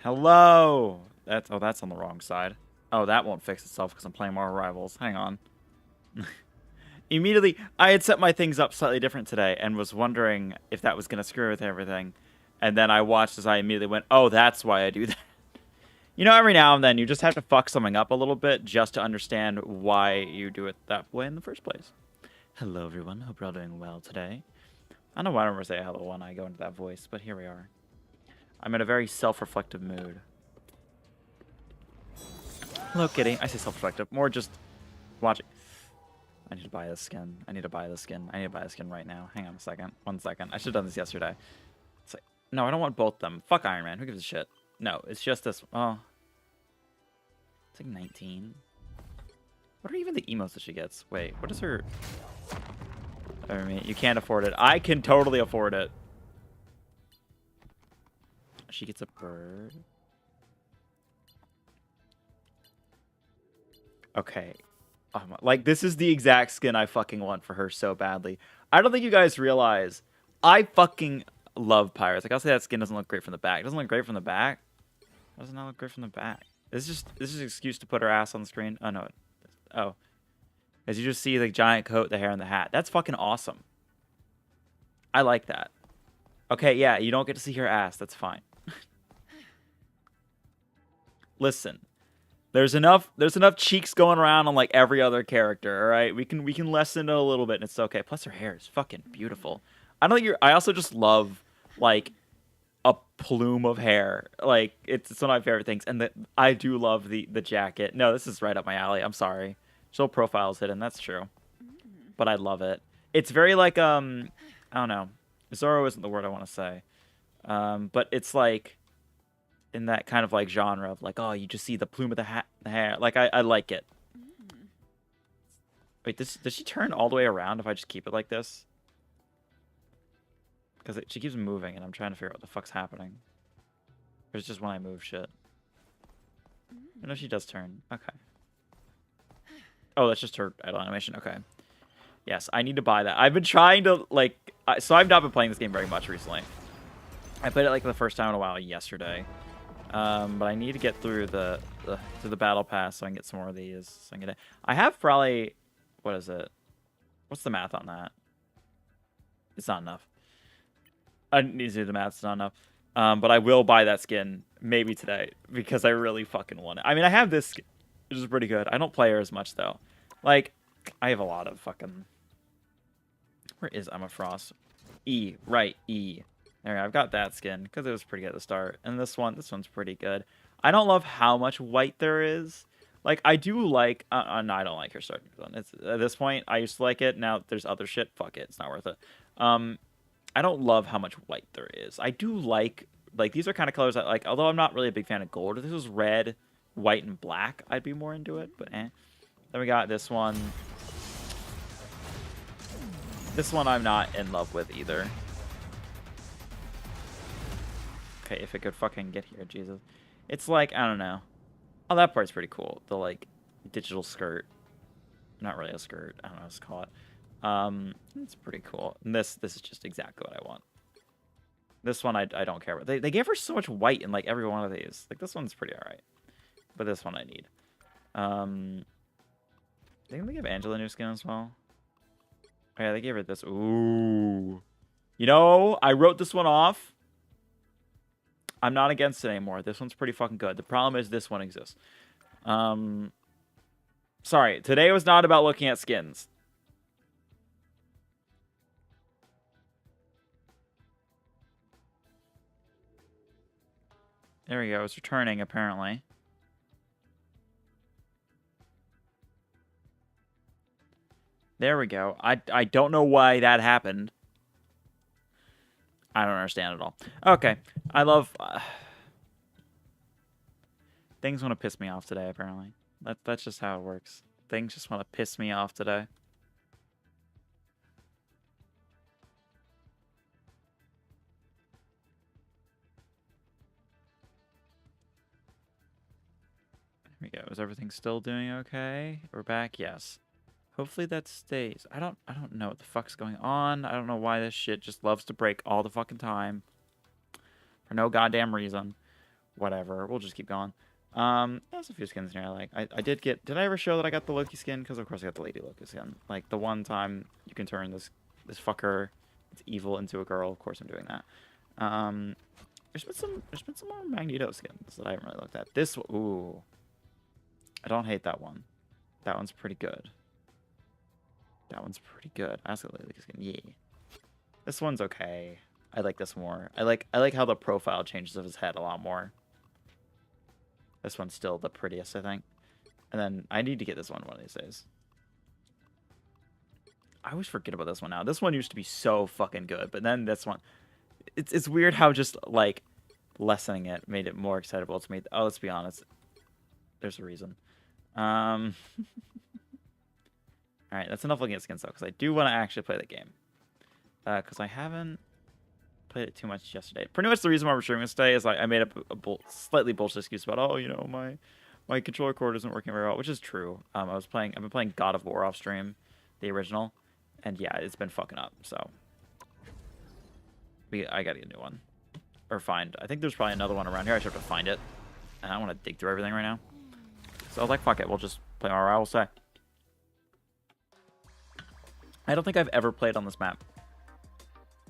Hello! That's on the wrong side. Oh, that won't fix itself because I'm playing more Rivals. Hang on. Immediately, I had set my things up slightly different today and was wondering if that was going to screw with everything. And then I watched as I immediately went, oh, that's why I do that. You know, every now and then you just have to fuck something up a little bit just to understand why you do it that way in the first place. Hello, everyone. Hope you're all doing well today. I don't know why I don't ever say hello when I go into that voice, but here we are. I'm in a very self-reflective mood. Hello, kitty. I say self-reflective. More just watching. I need to buy this skin. I need to buy this skin. I need to buy this skin right now. Hang on a second. 1 second. I should have done this yesterday. It's like, no, I don't want both of them. Fuck Iron Man. Who gives a shit? No, it's just this. Oh. It's like 19. What are even the emotes that she gets? Wait, what is her... I mean, you can't afford it. I can totally afford it. She gets a bird. Okay. Like, this is the exact skin I fucking want for her so badly. I don't think you guys realize I fucking love pirates. Like, I'll say that skin doesn't look great from the back. It doesn't look great from the back. Why does it not look great from the back? This is an excuse to put her ass on the screen. Oh, no. Oh. As you just see the giant coat, the hair, and the hat. That's fucking awesome. I like that. Okay, yeah, you don't get to see her ass. That's fine. Listen. There's enough cheeks going around on like every other character, all right? We can lessen it a little bit and it's okay. Plus her hair is fucking beautiful. I also just love like a plume of hair. Like it's one of my favorite things. And I do love the jacket. No, this is right up my alley. I'm sorry. Show profile's hidden, that's true. But I love it. It's very like I don't know. Zorro isn't the word I want to say. But it's like in that kind of like genre of like, oh, you just see the plume of the hair. Like I like it. Wait, does she turn all the way around if I just keep it like this? Because she keeps moving and I'm trying to figure out what the fuck's happening. Or it's just when I move shit. No, she does turn. Okay. Oh, that's just her idle animation. Okay. Yes, I need to buy that. I've been trying to like, so I've not been playing this game very much recently. I played it like the first time in a while yesterday. But I need to get through the battle pass so I can get some more of these. So I have probably, what is it? What's the math on that? It's not enough. I need to do the math. It's not enough. But I will buy that skin maybe today because I really fucking want it. I mean, I have this skin, which is pretty good. I don't play her as much though. Like, I have a lot of fucking. Where is Emma Frost? E, right? E. There, I've got that skin because it was pretty good at the start. And this one's pretty good. I don't love how much white there is. Like, I do like... no, I don't like her starting one. It's, at this point, I used to like it. Now there's other shit. Fuck it. It's not worth it. I don't love how much white there is. I do like... Like, these are kind of colors I like. Although I'm not really a big fan of gold. If this was red, white and black, I'd be more into it, but eh. Then we got this one. This one I'm not in love with either. Okay, if it could fucking get here, Jesus. It's like, I don't know. Oh, that part's pretty cool. The, like, digital skirt. Not really a skirt. I don't know what to call it. It's pretty cool. And this is just exactly what I want. This one I don't care about. They gave her so much white in, like, every one of these. Like, this one's pretty alright. But this one I need. Didn't they give Angela a new skin as well? Oh, yeah, they gave her this. Ooh. You know, I wrote this one off. I'm not against it anymore. This one's pretty fucking good. The problem is this one exists. Sorry, today was not about looking at skins. There we go. It's returning, apparently. There we go. I don't know why that happened. I don't understand at all. Okay. I love... things want to piss me off today, apparently. That's just how it works. Things just want to piss me off today. There we go. Is everything still doing okay? We're back? Yes. Hopefully that stays. I don't know what the fuck's going on. I don't know why this shit just loves to break all the fucking time. For no goddamn reason. Whatever. We'll just keep going. There's a few skins in here I like. I did I ever show that I got the Loki skin? Because of course I got the Lady Loki skin. Like the one time you can turn this fucker, it's evil, into a girl. Of course I'm doing that. There's been some more Magneto skins that I haven't really looked at. This, ooh. I don't hate that one. That one's pretty good. That one's pretty good. I also like this skin. Yeah. This one's okay. I like this more. I like how the profile changes of his head a lot more. This one's still the prettiest, I think. And then I need to get this one of these days. I always forget about this one now. This one used to be so fucking good, but then this one, it's weird how just like lessening it made it more excitable to me. Oh, let's be honest. There's a reason. All right, that's enough looking at skins though, because I do want to actually play the game. Because I haven't played it too much yesterday. Pretty much the reason why we're streaming this today is like I made up a slightly bullshit excuse about, oh, you know, my controller cord isn't working very well, which is true. I've been playing God of War off stream, the original, and yeah, it's been fucking up. So I gotta get a new one or find. I think there's probably another one around here. I should have to find it, and I don't want to dig through everything right now. So I was like, fuck it, we'll just play our I will say. I don't think I've ever played on this map.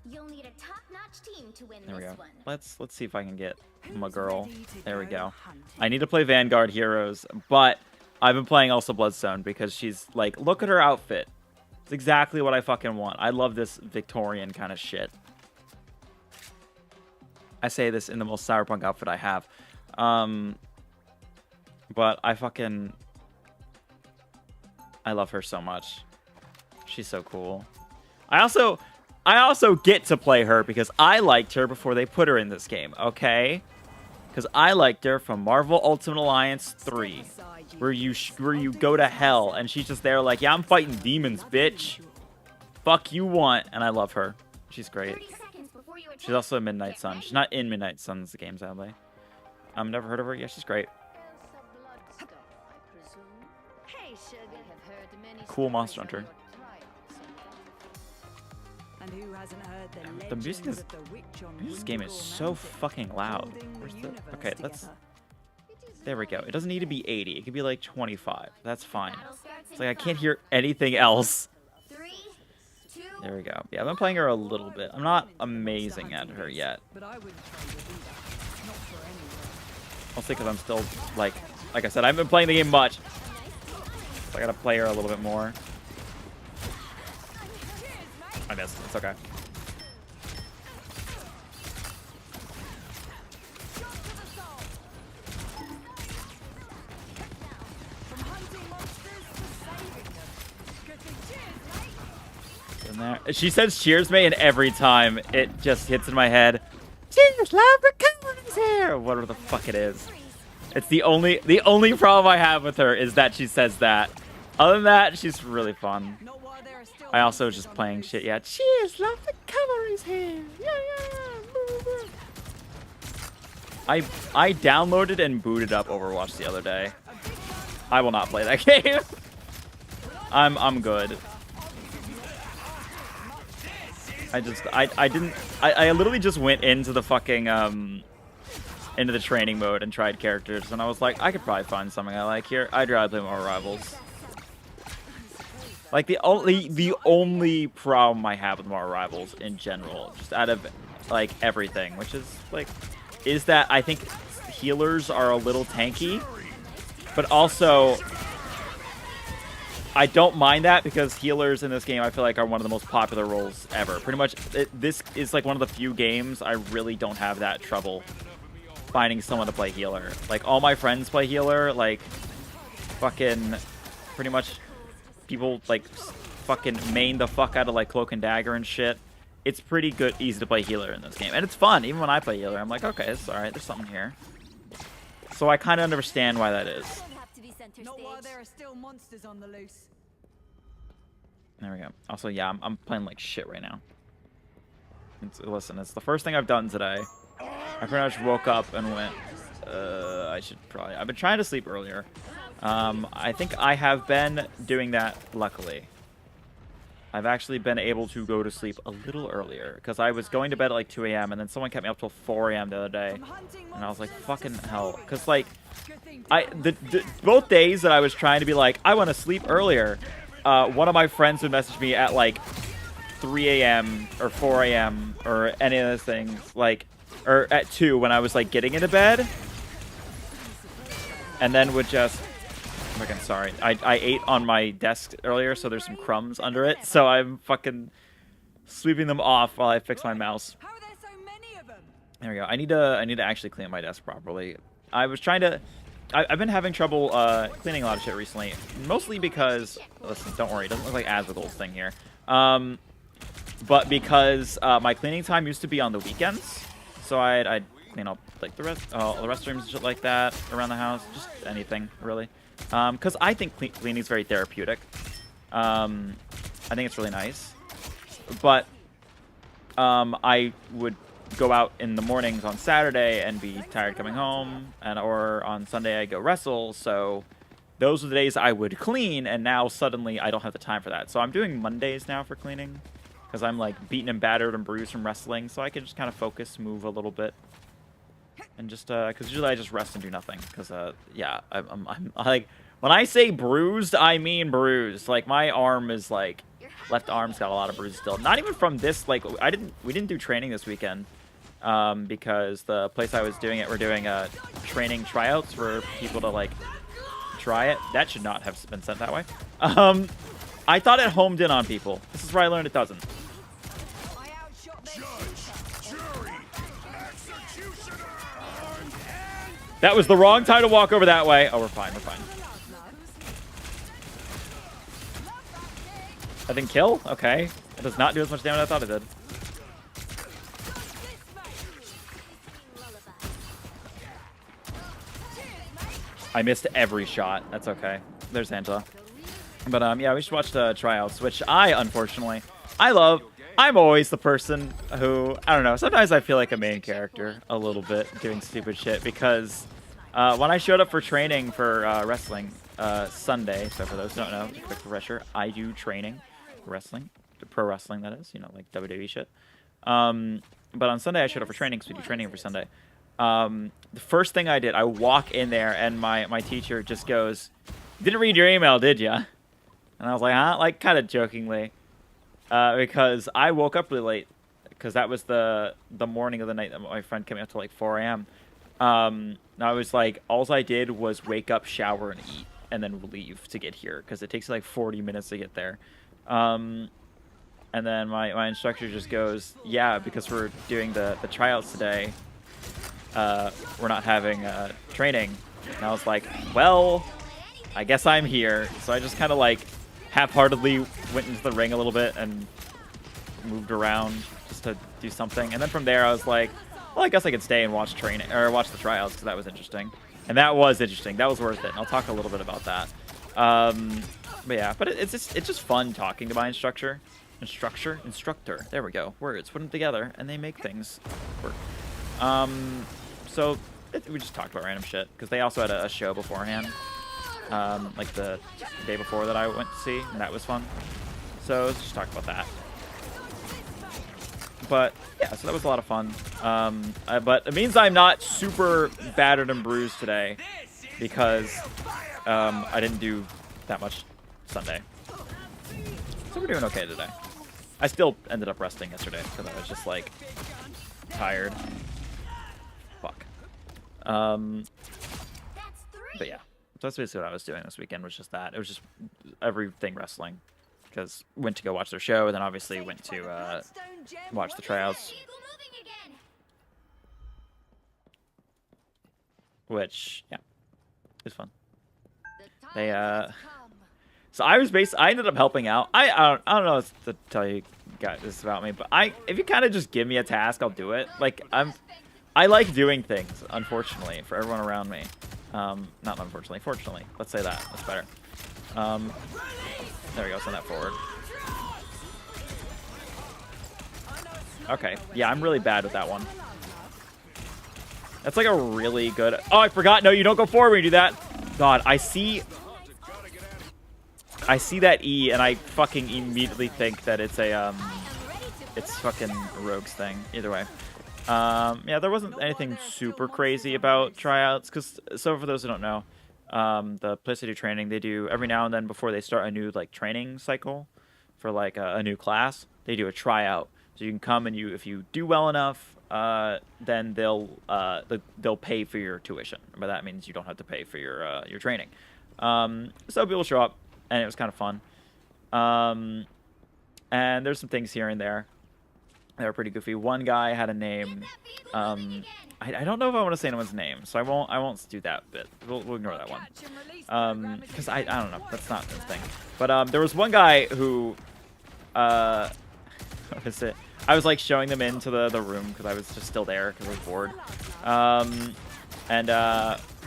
You'll need a top-notch team to win there we this go. one. Let's see if I can get my girl. There we go. I need to play Vanguard Heroes, but I've been playing also Bloodstone because she's like, look at her outfit. It's exactly what I fucking want. I love this Victorian kind of shit. I say this in the most cyberpunk outfit I have. But I love her so much. She's so cool. I also get to play her because I liked her before they put her in this game, okay? Because I liked her from Marvel Ultimate Alliance 3, where you go to hell and she's just there like, yeah, I'm fighting demons, bitch. Fuck you want, and I love her. She's great. She's also in Midnight Sun. She's not in Midnight Sun's the game, sadly. Never heard of her. Yeah, she's great. Cool Monster Hunter. The music is... This game is so fucking loud. Okay, let's... There we go. It doesn't need to be 80. It could be like 25. That's fine. It's like I can't hear anything else. There we go. Yeah, I've been playing her a little bit. I'm not amazing at her yet. Mostly because I'm still, like I said, I haven't been playing the game much. So I gotta play her a little bit more. I missed. It's okay. In there. She says cheers me, and every time it just hits in my head. Cheers, love, the colors here! Whatever the fuck it is. It's the only problem I have with her is that she says that. Other than that, she's really fun. I also was just playing shit. Yeah, cheers, love the cavalry's here. Yeah. I downloaded and booted up Overwatch the other day. I will not play that game. I'm good. I literally just went into the fucking into the training mode and tried characters, and I was like, I could probably find something I like here. I'd rather play more Rivals. Like the only problem I have with more Rivals in general, just out of like everything, which is like, is that I think healers are a little tanky, but also I don't mind that because healers in this game I feel like are one of the most popular roles ever. Pretty much, this is like one of the few games I really don't have that trouble finding someone to play healer. Like all my friends play healer, like fucking pretty much people like fucking main the fuck out of like Cloak and Dagger and shit. It's pretty good, easy to play healer in this game, and it's fun. Even when I play healer, I'm like, okay, it's all right. There's something here. So I kind of understand why that is. Not while there are still monsters on the loose. There we go. Also, yeah, I'm playing like shit right now. Listen, it's the first thing I've done today. I pretty much woke up and went, I've been trying to sleep earlier. I think I have been doing that, luckily. I've actually been able to go to sleep a little earlier, because I was going to bed at like 2 a.m. and then someone kept me up till 4 a.m. the other day. And I was like, fucking hell. Because like, both days that I was trying to be like, I want to sleep earlier, one of my friends would message me at like 3 a.m. or 4 a.m. or any of those things, like, or at 2 when I was like getting into bed, and then would just, fucking sorry, I ate on my desk earlier, so there's some crumbs under it, so I'm fucking sweeping them off while I fix my mouse. How are there so many of them? There we go. I need to actually clean my desk properly. I was trying to. I've been having trouble cleaning a lot of shit recently, mostly because, listen, don't worry, it doesn't look like Asmongold's thing here, but because my cleaning time used to be on the weekends, so I'd clean up like the restrooms and shit like that around the house, just anything really, because I think cleaning is very therapeutic. I think it's really nice, but I would go out in the mornings on Saturday and be tired coming home, or on Sunday I go wrestle, so those are the days I would clean, and now suddenly I don't have the time for that. So I'm doing Mondays now for cleaning, because I'm like beaten and battered and bruised from wrestling, so I can just kind of focus, move a little bit, and just because usually I just rest and do nothing, because yeah, I'm like, when I say bruised, I mean bruised. Like my arm is like, left arm's got a lot of bruises still, not even from this, like we didn't do training this weekend, because the place I was doing it, we're doing training tryouts for people to like try it. That should not have been sent that way. I thought it homed in on people. This is where I learned it doesn't. That was the wrong time to walk over that way. Oh, we're fine, we're fine. I didn't kill? Okay. It does not do as much damage as I thought it did. I missed every shot. That's okay. There's Angela. But yeah, we should watch the tryouts, which unfortunately, I love. I'm always the person who, I don't know, sometimes I feel like a main character a little bit doing stupid shit, because when I showed up for training for wrestling Sunday, so for those who don't know, quick refresher, I do training for wrestling, pro wrestling that is, you know, like WWE shit. But on Sunday I showed up for training, because we do training every Sunday. The first thing I did, I walk in there and my teacher just goes, "Didn't read your email, did ya?" And I was like, huh? Like kind of jokingly, because I woke up really late, because that was the morning of the night that my friend came up to like 4 a.m. And I was like, all I did was wake up, shower, and eat, and then leave to get here, because it takes like 40 minutes to get there. And then my instructor just goes, "Yeah, because we're doing the tryouts today, we're not having training." And I was like, well, I guess I'm here. So I just kind of like half-heartedly went into the ring a little bit and moved around just to do something. And then from there I was like, well, I guess I could stay and watch training, or watch the tryouts, because that was interesting. And that was interesting. That was worth it. And I'll talk a little bit about that. But yeah, but it's just fun talking to my instructor. There we go. Words, put them together, and they make things work. So we just talked about random shit because they also had a show beforehand, like the day before that I went to see, and that was fun. So let's just talk about that. But yeah, so that was a lot of fun. But it means I'm not super battered and bruised today because I didn't do that much Sunday. So we're doing okay today. I still ended up resting yesterday because I was just like tired. Fuck. But yeah, so that's basically what I was doing this weekend. Was just that. It was just everything wrestling. Because went to go watch their show, and then obviously went to watch the tryouts, which yeah, it was fun. They so I ended up helping out. I don't know what to tell you guys this about me, but if you kind of just give me a task, I'll do it. Like I like doing things. Unfortunately, for everyone around me, not unfortunately, fortunately. Let's say that. That's better. There we go, send that forward. Okay, yeah, I'm really bad with that one. That's like a really good... Oh, I forgot. No, you don't go forward when you do that. God, I see that E, and I fucking immediately think that it's a, it's fucking Rogue's thing. Either way. Yeah, there wasn't anything super crazy about tryouts, because, so for those who don't know, the place they do training, they do every now and then before they start a new like training cycle for like a new class, they do a tryout. So you can come and if you do well enough, then they'll pay for your tuition. But that means you don't have to pay for your training. So people show up, and it was kind of fun. And there's some things here and there. They were pretty goofy. One guy had a name. I don't know if I want to say anyone's name, so I won't do that bit. We'll ignore that one. Because I don't know. That's not the thing. But there was one guy who, what is it? I was like showing them into the room because I was just still there because I was bored. And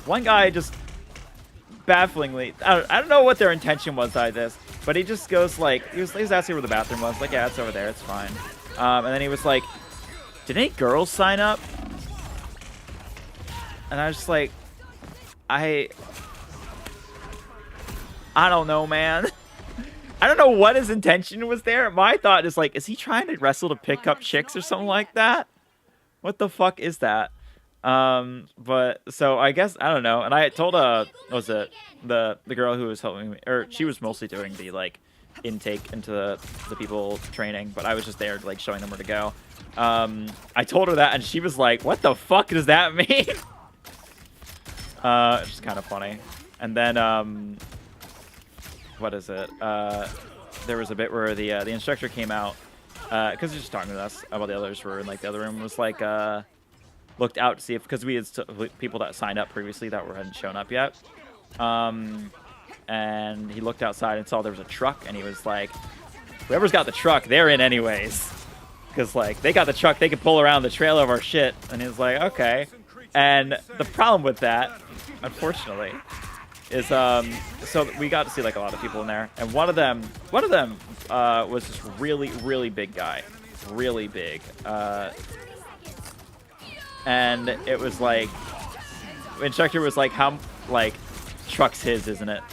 one guy just bafflingly, I don't know what their intention was by this, but he just goes like, he was asking where the bathroom was. Like, yeah, it's over there. It's fine. And then he was like, did any girls sign up? And I was just like, I don't know, man. I don't know what his intention was there. My thought is like, is he trying to wrestle to pick up chicks or something like that? What the fuck is that? But so I guess, I don't know. And I told, what was it? The girl who was helping me, or she was mostly doing the like intake into the people training, but I was just there like showing them where to go. I told her that, and she was like, what the fuck does that mean? It's just kind of funny. And then, what is it? There was a bit where the instructor came out, because he was just talking to us about the others were in like the other room, was like, looked out to see if, because we had people that signed up previously that hadn't shown up yet. And he looked outside and saw there was a truck, and he was like, whoever's got the truck, they're in anyways. Because, like, they got the truck, they can pull around the trail of our shit. And he was like, okay. And the problem with that, unfortunately, is, so we got to see, like, a lot of people in there. And one of them was this really, really big guy. Really big. And it was like, the instructor was like, how, like, truck's his, isn't it?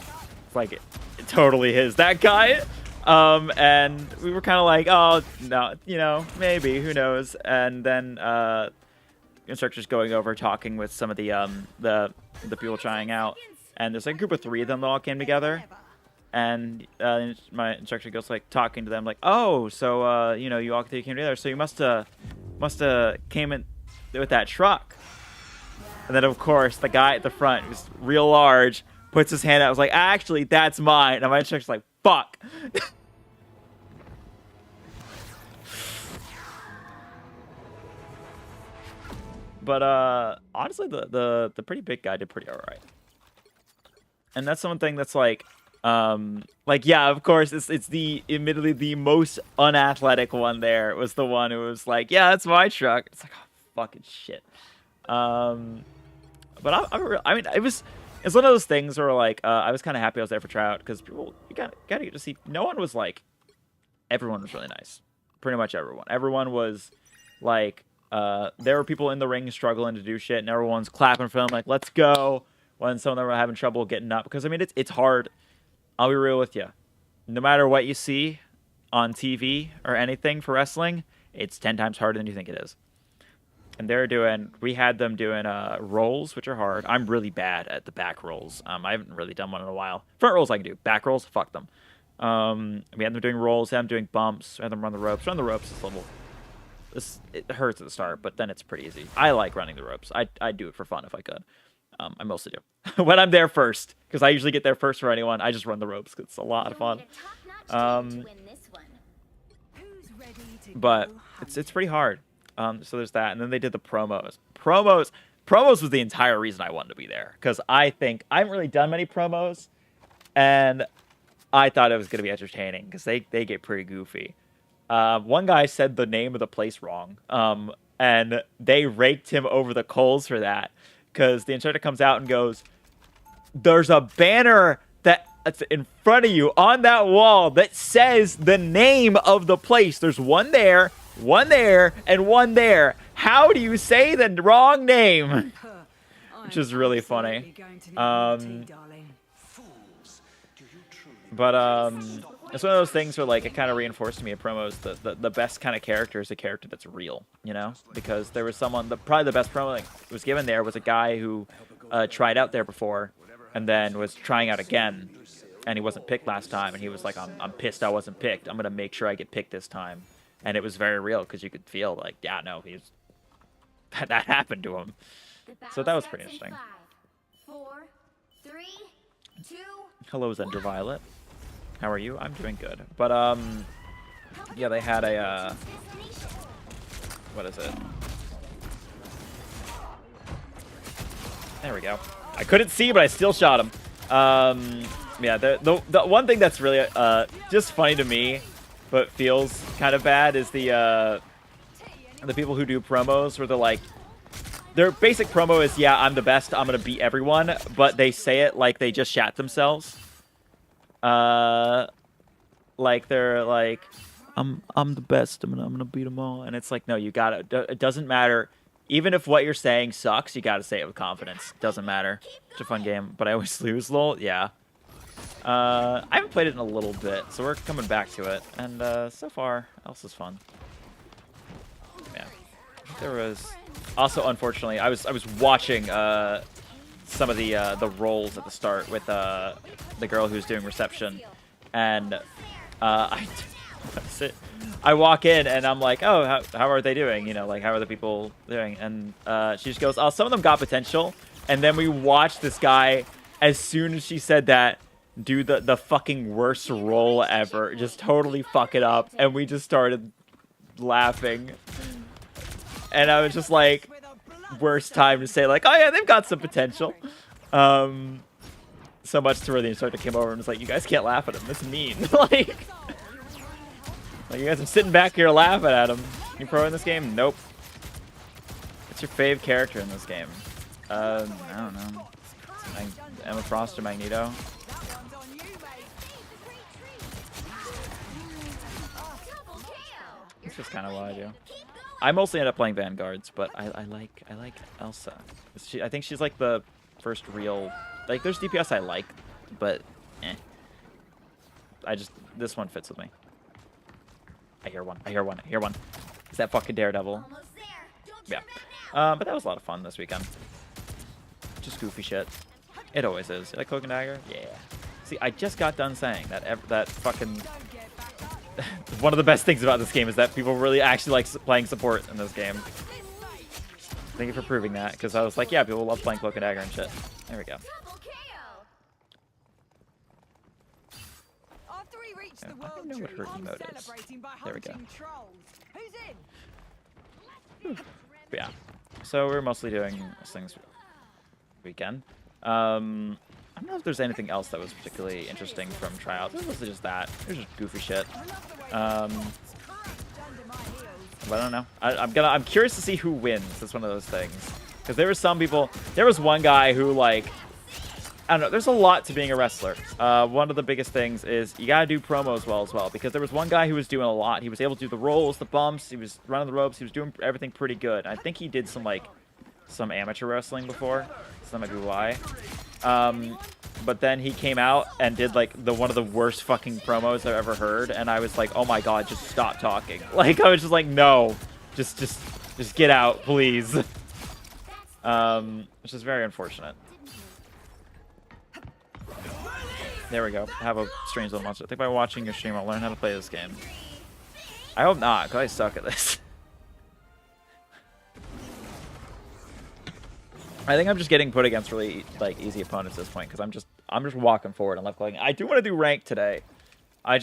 It's like, totally his. That guy. And we were kind of like, oh, no, you know, maybe, who knows? And then, instructor's going over talking with some of the people trying out. And there's like a group of 3 of them that all came together. And, my instructor goes like talking to them like, oh, so, you know, you all 3 came together. So you must've came in with that truck. And then, of course, the guy at the front, who's real large, puts his hand out. I was like, actually, that's mine. And my instructor's like, fuck. But, honestly, the pretty big guy did pretty alright. And that's something that's like, yeah, of course, it's the, admittedly, the most unathletic one there. It was the one who was like, yeah, that's my truck. It's like, oh, fucking shit. But I mean, it's one of those things where like I was kind of happy I was there for tryout because people you gotta get to see. No one was like, everyone was really nice, pretty much everyone. Everyone was like, there were people in the ring struggling to do shit, and everyone's clapping for them like, let's go. When some of them were having trouble getting up, because I mean it's hard. I'll be real with you. No matter what you see on TV or anything for wrestling, it's 10 times harder than you think it is. And we had them doing rolls, which are hard. I'm really bad at the back rolls. I haven't really done one in a while. Front rolls I can do. Back rolls, fuck them. We had them doing rolls, we had them doing bumps, we had them run the ropes. Run the ropes is a little... It hurts at the start, but then it's pretty easy. I like running the ropes. I'd do it for fun if I could. I mostly do. When I'm there first, because I usually get there first for anyone, I just run the ropes because it's a lot of fun. But it's pretty hard. So there's that, and then they did the promos. Promos was the entire reason I wanted to be there, because I haven't really done many promos, and I thought it was gonna be entertaining because they get pretty goofy. One guy said the name of the place wrong, and they raked him over the coals for that, because the instructor comes out and goes, "There's a banner that's in front of you on that wall that says the name of the place. There's one there, and one there. How do you say the wrong name?" Which is really funny. But it's one of those things where like it kind of reinforced to me in promos the best kind of character is a character that's real, you know? Because there was someone, probably the best promo that was given there was a guy who tried out there before and then was trying out again, and he wasn't picked last time, and he was like, I'm pissed I wasn't picked. I'm gonna make sure I get picked this time. And it was very real because you could feel like, yeah, no, that happened to him. So that was pretty interesting. 5, 4, 3, 2. Hello, Zendra Violet. How are you? I'm doing good. But yeah, they had a what is it? There we go. I couldn't see, but I still shot him. Yeah, the one thing that's really just funny to me, but feels kind of bad, is the people who do promos where they're like, their basic promo is, yeah, I'm the best, I'm gonna beat everyone, but they say it like they just shat themselves. Like they're like, I'm the best, I'm gonna beat them all, and it's like, no, you gotta. It doesn't matter. Even if what you're saying sucks, you gotta say it with confidence. Doesn't matter. It's a fun game, but I always lose, lol. Yeah. I haven't played it in a little bit, so we're coming back to it, and so far, else is fun. Yeah. There was also, unfortunately, I was watching some of the rolls at the start with the girl who's doing reception, and I walk in and I'm like, oh, how are they doing? You know, like, how are the people doing? And she just goes, oh, some of them got potential. And then we watched this guy, as soon as she said that, do the fucking worst roll ever, just totally fuck it up, and we just started laughing. And I was just like, worst time to say like, oh yeah, they've got some potential. So much to where the instructor came over and was like, you guys can't laugh at him, that's mean. like you guys are sitting back here laughing at him. You pro in this game? Nope. What's your fave character in this game? I don't know. Emma Frost or Magneto? That's just kind of what I do. I mostly end up playing Vanguards, but I like Elsa. I think she's like the first real, like, there's DPS I like, but this one fits with me. I hear one. It's that fucking Daredevil. Yeah. But that was a lot of fun this weekend. Just goofy shit. It always is. You like Cloak and Dagger? Yeah. See, I just got done saying that fucking... one of the best things about this game is that people really actually like playing support in this game. Thank you for proving that, because I was like, yeah, people love playing Cloak and Dagger and shit. There we go. Yeah, I don't know what her emote is. There we go. But yeah. So we're mostly doing things weekend. I don't know if there's anything else that was particularly interesting from tryouts. It was mostly just that. It was just goofy shit. But I don't know. I'm curious to see who wins. That's one of those things. Because there were some people, there was one guy who like, I don't know, there's a lot to being a wrestler. One of the biggest things is you gotta do promos well as well, because there was one guy who was doing a lot. He was able to do the rolls, the bumps, he was running the ropes, he was doing everything pretty good. I think he did some like, some amateur wrestling before, so that might be why. But then he came out and did like one of the worst fucking promos I've ever heard, and I was like, oh my god, just stop talking. Like, I was just like, no, just get out, please. Which is very unfortunate. There we go. Have a strange little monster. I think by watching your stream, I'll learn how to play this game. I hope not, because I suck at this. I think I'm just getting put against really like easy opponents at this point, because I'm just walking forward and left clicking. I do want to do ranked today. I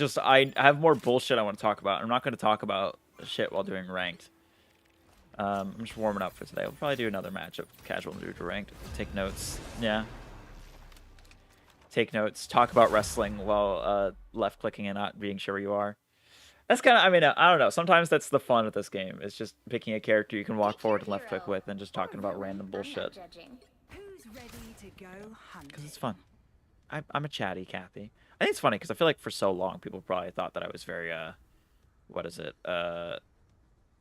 have more bullshit I want to talk about. I'm not going to talk about shit while doing ranked. I'm just warming up for today. We'll probably do another match of casual and do to ranked. Take notes. Yeah. Take notes. Talk about wrestling while left clicking and not being sure where you are. That's kind of, I mean, I don't know. Sometimes that's the fun of this game. It's just picking a character you can walk forward and left click with and just talking about random bullshit. Because it's fun. I'm a chatty Kathy. I think it's funny because I feel like for so long people probably thought that I was very, what is it? A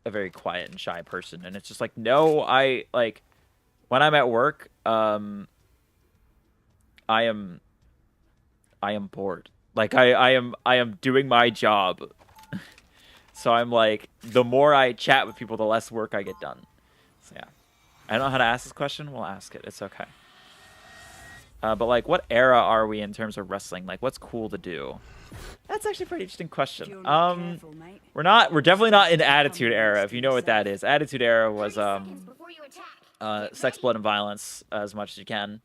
very quiet and shy person. And it's just like, no, I, like, when I'm at work, I am bored. Like, I am doing my job. So I'm like, the more I chat with people, the less work I get done. So yeah. I don't know how to ask this question. We'll ask it. It's okay. But like, what era are we in terms of wrestling? Like, what's cool to do? That's actually a pretty interesting question. We're definitely not in Attitude Era, if you know what that is. Attitude Era was sex, blood, and violence as much as you can.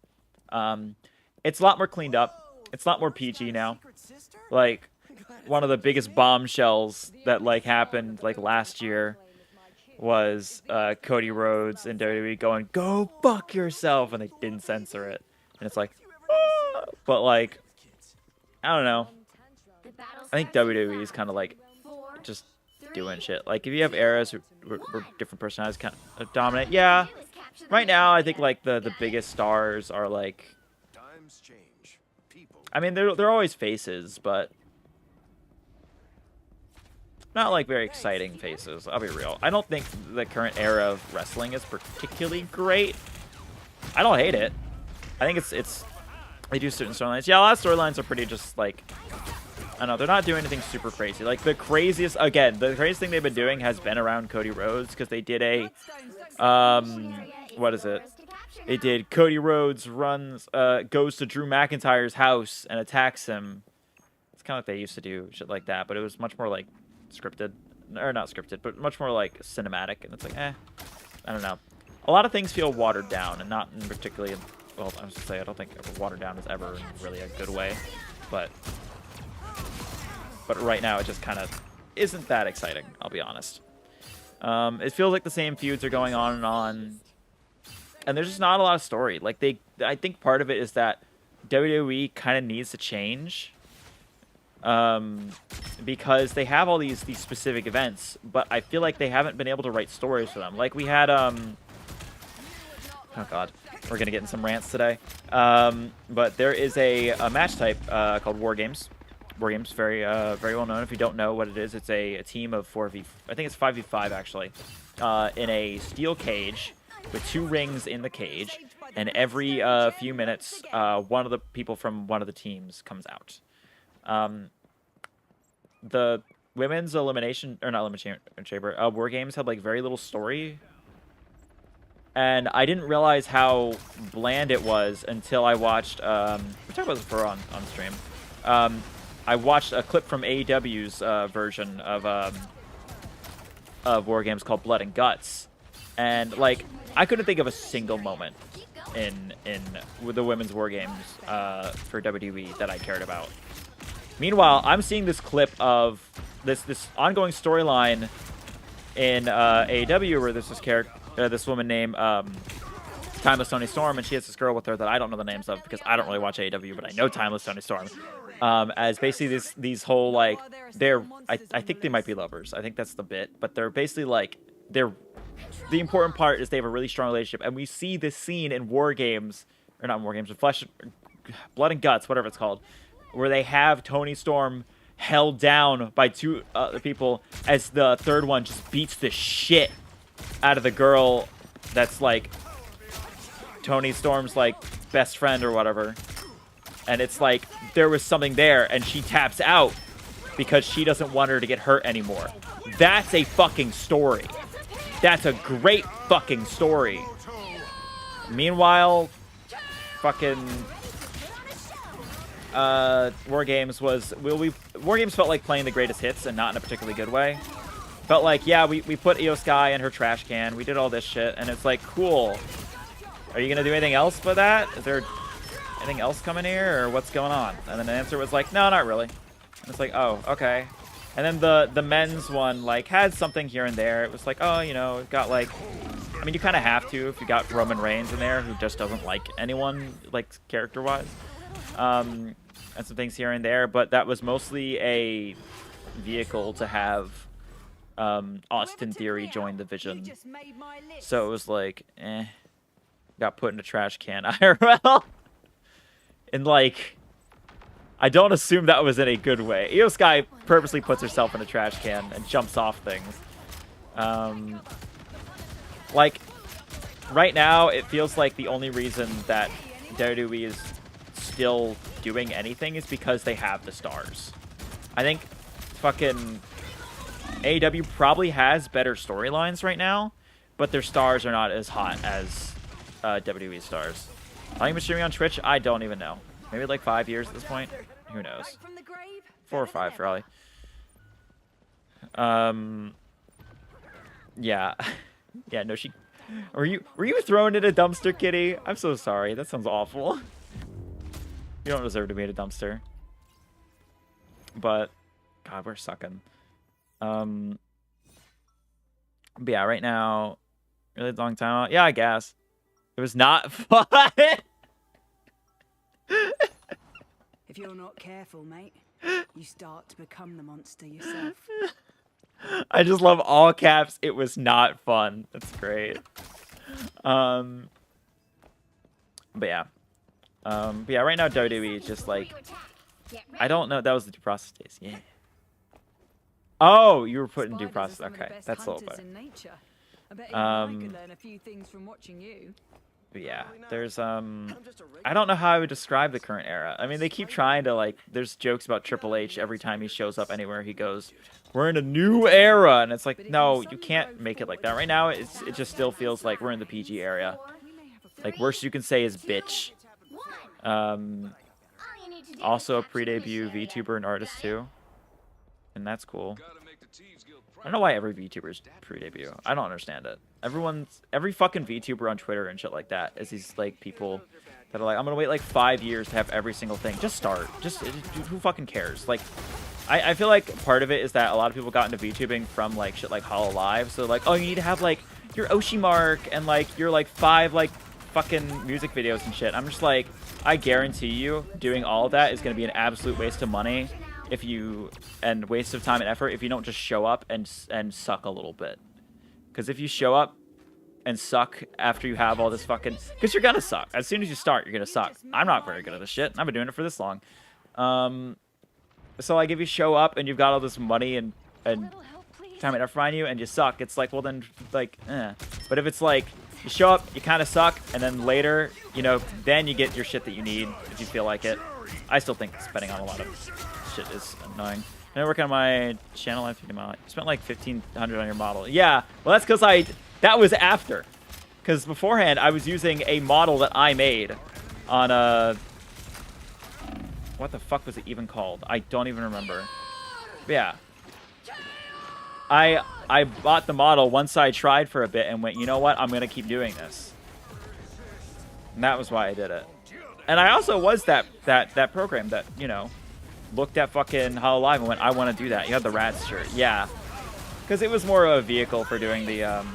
It's a lot more cleaned up. It's a lot more PG now. Like, one of the biggest bombshells that like happened like last year was Cody Rhodes and WWE going, "Go fuck yourself," and they didn't censor it. And it's like, ah! But like, I don't know. I think WWE is kind of like just doing shit. Like, if you have eras where different personalities kind of dominate, yeah. Right now, I think like the biggest stars are like, I mean, they're always faces, but not like very exciting faces. I'll be real. I don't think the current era of wrestling is particularly great. I don't hate it. I think it's they do certain storylines. Yeah, a lot of storylines are pretty just like, I don't know, they're not doing anything super crazy. Like the craziest thing they've been doing has been around Cody Rhodes, because they did a what is it? They did Cody Rhodes goes to Drew McIntyre's house and attacks him. It's kind of like they used to do shit like that, but it was much more like scripted, or not scripted, but much more like cinematic. And it's like, I don't know. A lot of things feel watered down, and not in particularly. Well, I was gonna say I don't think watered down is ever in really a good way, but right now it just kind of isn't that exciting. I'll be honest. It feels like the same feuds are going on, and there's just not a lot of story. Like I think part of it is that WWE kind of needs to change, because they have all these specific events, but I feel like they haven't been able to write stories for them. Like we had oh god, we're gonna get in some rants today. But there is a match type called War Games. War Games, very well known. If you don't know what it is, it's a team of 4v. I think it's 5v5 actually, in a steel cage with 2 rings in the cage, and every few minutes, one of the people from one of the teams comes out. The women's elimination, or not elimination chamber, War Games had like very little story, and I didn't realize how bland it was until I watched. We talked about this before on stream. I watched a clip from AEW's version of War Games called Blood and Guts, and like I couldn't think of a single moment in with the women's War Games for WWE that I cared about. Meanwhile, I'm seeing this clip of this ongoing storyline in AEW where there's this character, this woman named Timeless Toni Storm, and she has this girl with her that I don't know the names of because I don't really watch AEW, but I know Timeless Toni Storm. As basically these whole like I think they might be lovers. I think that's the bit, but they're basically like they're the important part is they have a really strong relationship, and we see this scene in War Games, or not War Games, but Blood and Guts, whatever it's called, where they have Tony Storm held down by two other people as the third one just beats the shit out of the girl that's like Tony Storm's like best friend or whatever. And it's like there was something there, and she taps out because she doesn't want her to get hurt anymore. That's a fucking story. That's a great fucking story. Meanwhile, fucking War Games was War Games felt like playing the greatest hits, and not in a particularly good way. Felt like, yeah, we put Io Sky in her trash can, we did all this shit, and it's like, cool. Are you gonna do anything else for that? Is there anything else coming here, or what's going on? And then the answer was like, no, not really. And it's like, oh, okay. And then the men's one like had something here and there. It was like, oh, you know, it got like, I mean, you kind of have to if you got Roman Reigns in there, who just doesn't like anyone, like, character-wise. And some things here and there, but that was mostly a vehicle to have Austin Theory join the Vision. So it was like, got put in a trash can IRL. And like, I don't assume that was in a good way. Io Sky purposely puts herself in a trash can and jumps off things. Like, right now, it feels like the only reason that WWE is still doing anything is because they have the stars. I think fucking AEW probably has better storylines right now, but their stars are not as hot as WWE stars. How long have you been streaming on Twitch? I don't even know. Maybe like 5 years at this point. Who knows? 4 or 5 probably. Yeah. Yeah, no, she... Were you thrown in a dumpster, kitty? I'm so sorry. That sounds awful. You don't deserve to be in a dumpster. But, God, we're sucking. But yeah, right now, really long time out. Yeah, I guess. It was not fun. If you're not careful, mate, you start to become the monster yourself. I just love all caps. It was not fun. That's great. But yeah. But yeah, right now WWE is just like, I don't know. That was the due process days. Yeah. Oh, you were put in due process. Okay, that's a little better. I could learn a few things from watching you. But yeah, there's I don't know how I would describe the current era. I mean, they keep trying to, like, there's jokes about Triple H every time he shows up anywhere he goes, we're in a new era, and it's like, no, you can't make it like that. Right now, it just still feels like we're in the PG area. Like, worst you can say is bitch. Also a pre-debut VTuber and artist too, and that's cool. I don't know why every VTuber's pre-debut. I don't understand it. Every fucking VTuber on Twitter and shit like that is these like people that are like, I'm gonna wait like 5 years to have every single thing. Just start. Just who fucking cares? Like, I feel like part of it is that a lot of people got into VTubing from like shit like Hololive. So like, oh, you need to have like your Oshi mark and like your like 5 like fucking music videos and shit. I'm just like, I guarantee you doing all of that is going to be an absolute waste of money and waste of time and effort if you don't just show up and suck a little bit. Because if you show up and suck after you have all this fucking, because you're gonna suck as soon as you start, you're gonna suck. I'm not very good at this shit. I've been doing it for this long. So like if you show up and you've got all this money and time and effort on you and you suck, it's like, well then like but if it's like you show up, you kind of suck, and then later, you know, then you get your shit that you need if you feel like it. I still think spending on a lot of shit is annoying. I'm working on my channel. I spent like 1,500 on your model. Yeah, well, that's because that was after. Because beforehand, I was using a model that I made on a... What the fuck was it even called? I don't even remember. But yeah. I bought the model once I tried for a bit and went, you know what? I'm going to keep doing this. And that was why I did it. And I also was that program that, you know, looked at fucking Hololive and went, I want to do that. You had the Rats shirt. Yeah. Because it was more of a vehicle for doing the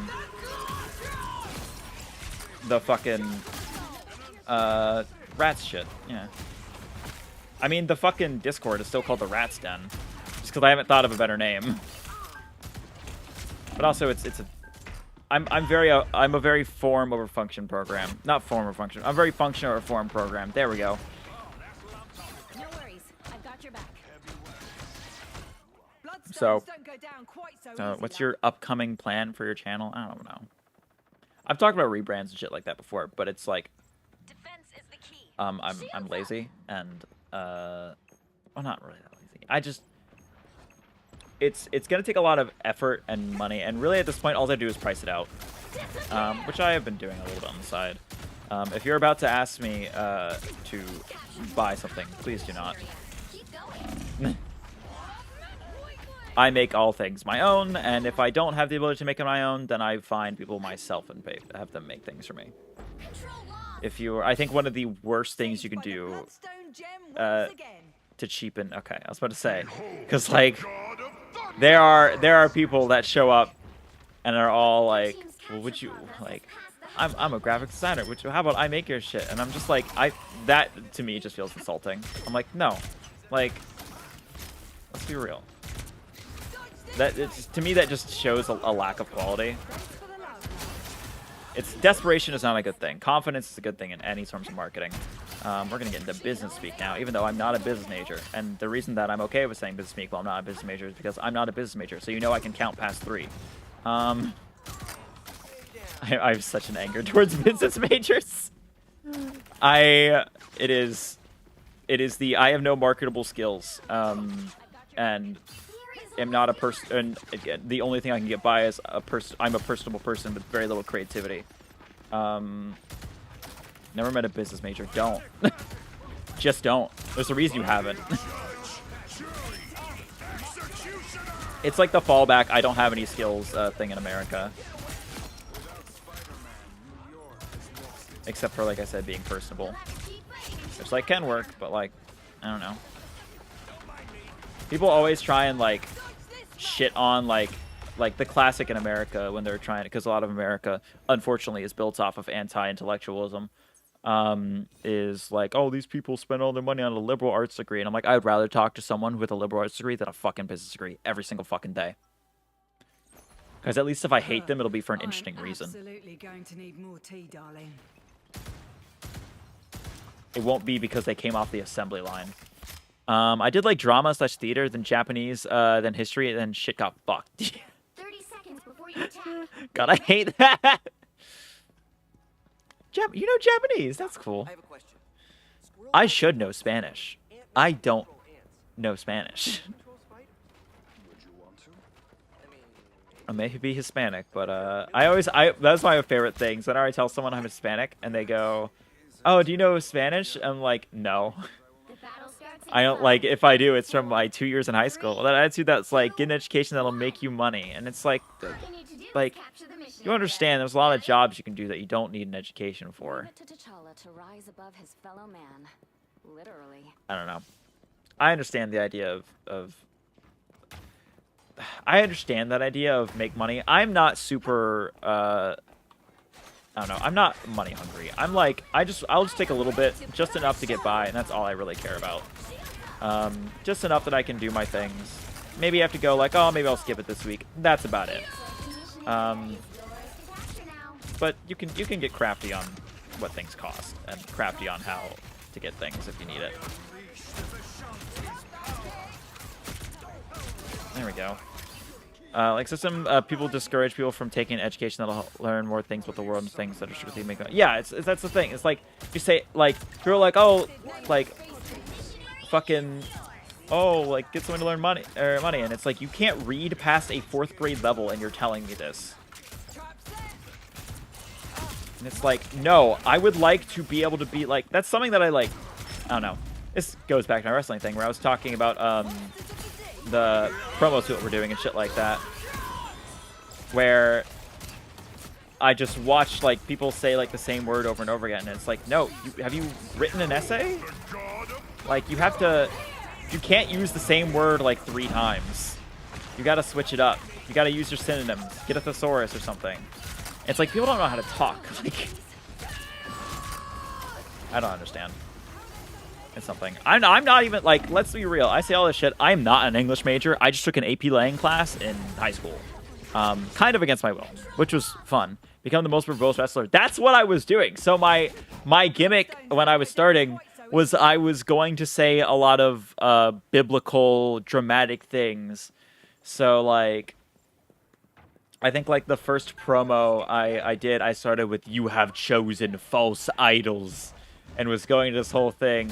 fucking Rats shit. Yeah. I mean, the fucking Discord is still called the Rats Den. Just because I haven't thought of a better name. But also, it's a I'm a very form over function program. Not form over function. I'm very function over form program. There we go. No worries. I've got your back. So, Bloodstones don't go down quite so easy, what's love. your upcoming plan for your channel? I don't know. I've talked about rebrands and shit like that before, but it's like, Defense is the key. I'm lazy and well, not really that lazy. I just it's gonna take a lot of effort and money, and really at this point all I do is price it out, which I have been doing a little bit on the side. If you're about to ask me to buy something, please do not. Keep going. I make all things my own, and if I don't have the ability to make it my own, then I find people myself and have them make things for me. Control lost. If you're, I think one of the worst things you can By the do Bloodstone gem uh, once again. to cheapen, okay, I was about to say, because like there are people that show up and are all like, well, would you like, I'm a graphic designer, which how about I make your shit? And I'm just like, that to me just feels insulting. I'm like, no, like, let's be real. To me that just shows a lack of quality. It's desperation is not a good thing. Confidence is a good thing in any terms of marketing. We're gonna get into business speak now, even though I'm not a business major. And the reason that I'm okay with saying business speak while I'm not a business major is because I'm not a business major. So you know I can count past 3. I have such an anger towards business majors. It is the I have no marketable skills. And am not a person, and again, the only thing I can get by is I'm a personable person with very little creativity. Never met a business major. Don't. Just don't. There's a reason you haven't. It's like the fallback, I don't have any skills thing in America. Except for, like I said, being personable. Which, like, can work, but, like, I don't know. People always try and, like, shit on, like the classic in America when they're trying, because a lot of America, unfortunately, is built off of anti-intellectualism. Is like, oh, these people spend all their money on a liberal arts degree. And I'm like, I'd rather talk to someone with a liberal arts degree than a fucking business degree every single fucking day. Because at least if I hate them, it'll be for an interesting reason. Absolutely going to need more tea, darling. It won't be because they came off the assembly line. I did like drama / theater, then Japanese, then history, and then shit got fucked. 30 seconds before you attack. God, I hate that. You know Japanese? That's cool. I have a question. Squirrel I should know Spanish. I don't know Spanish. squirrels fight? Would you want to? I mean, I may be Hispanic, but that's my favorite things. Whenever I tell someone I'm Hispanic and they go, "Oh, do you know Spanish?" I'm like, "No." The battle starts in I don't, like, if I do, it's from my 2 years in high school. That attitude that's like, get an education that'll make you money. And it's like, All you need to do is like, capture the mission. you understand there's a lot of jobs you can do that you don't need an education for. Leave it to T'Challa to rise above his fellow man. Literally. I don't know. I understand the idea of I understand that idea of make money. I'm not super I don't know. I'm not money hungry. I'm like, I'll just take a little bit, just enough to get by, and that's all I really care about. Just enough that I can do my things. Maybe I have to go like, oh, maybe I'll skip it this week. That's about it. But you can get crafty on what things cost, and crafty on how to get things if you need it. There we go. Like system, people discourage people from taking an education that'll learn more things about the world and things that are strictly make. Yeah, that's the thing. It's like you say, like you're like, oh, like fucking, oh, like get someone to learn money, and it's like you can't read past a 4th grade level, and you're telling me this. And it's like, no, I would like to be able to be like, that's something that I like. I don't know. This goes back to my wrestling thing where I was talking about the promos that we're doing and shit like that, where I just watch like people say like the same word over and over again, and it's like, no, have you written an essay? Like you can't use the same word like 3 times. You gotta switch it up. You gotta use your synonyms. Get a thesaurus or something. It's like people don't know how to talk. Like, I don't understand. It's something. I'm not even, like, let's be real. I say all this shit. I'm not an English major. I just took an AP Lang class in high school. kind of against my will, which was fun. Become the most verbose wrestler. That's what I was doing. So my gimmick when I was starting was I was going to say a lot of biblical, dramatic things. So, like, I think, like, the first promo I did, I started with, "You have chosen false idols," and was going to this whole thing.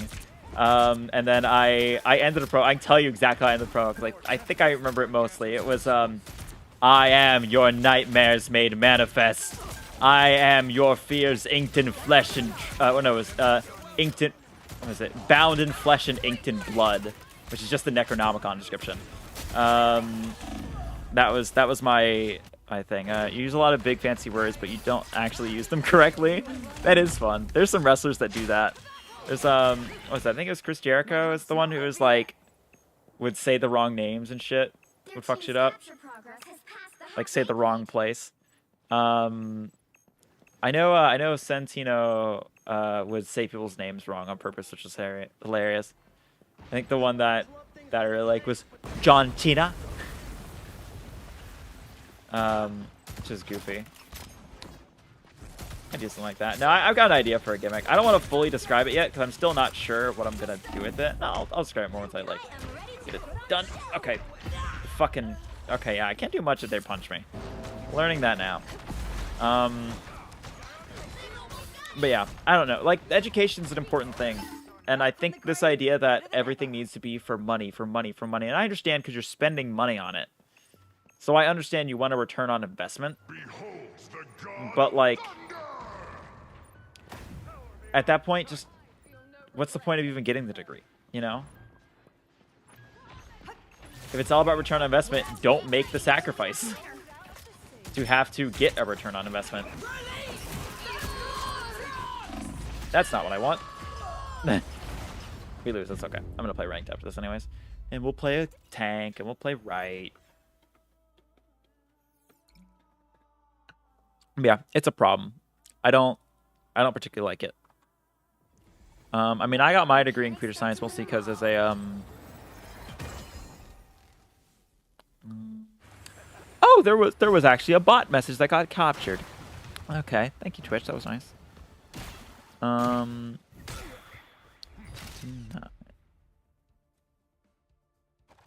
And then I ended the promo. I can tell you exactly how I ended the promo, because I think I remember it mostly. It was, "I am your nightmares made manifest. I am your fears inked in flesh and..." it was, inked in... What was it? "Bound in flesh and inked in blood," which is just the Necronomicon description. That was my thing. You use a lot of big fancy words, but you don't actually use them correctly. That is fun. There's some wrestlers that do that. There's what was that? I think it was Chris Jericho is the one who was like would say the wrong names and shit. Would fuck shit up. Like say the wrong place. I know Santino would say people's names wrong on purpose, which was hilarious. I think the one that I really like was John Cena. Which is goofy. I do something like that. No, I've got an idea for a gimmick. I don't want to fully describe it yet because I'm still not sure what I'm gonna do with it. No, I'll describe it more once I like get it done. Okay. Fucking. Okay, yeah, I can't do much if they punch me. Learning that now. But yeah, I don't know. Like, education's an important thing. And I think this idea that everything needs to be for money, and I understand because you're spending money on it. So I understand you want a return on investment. But, like, at that point, just, what's the point of even getting the degree, you know? If it's all about return on investment, don't make the sacrifice to have to get a return on investment. That's not what I want. We lose, that's okay. I'm gonna play ranked after this anyways. And we'll play a tank, and we'll play right. Yeah, it's a problem. I don't particularly like it. I mean, I got my degree in computer science mostly because as a Oh, there was actually a bot message that got captured. Okay, thank you, Twitch. That was nice. No.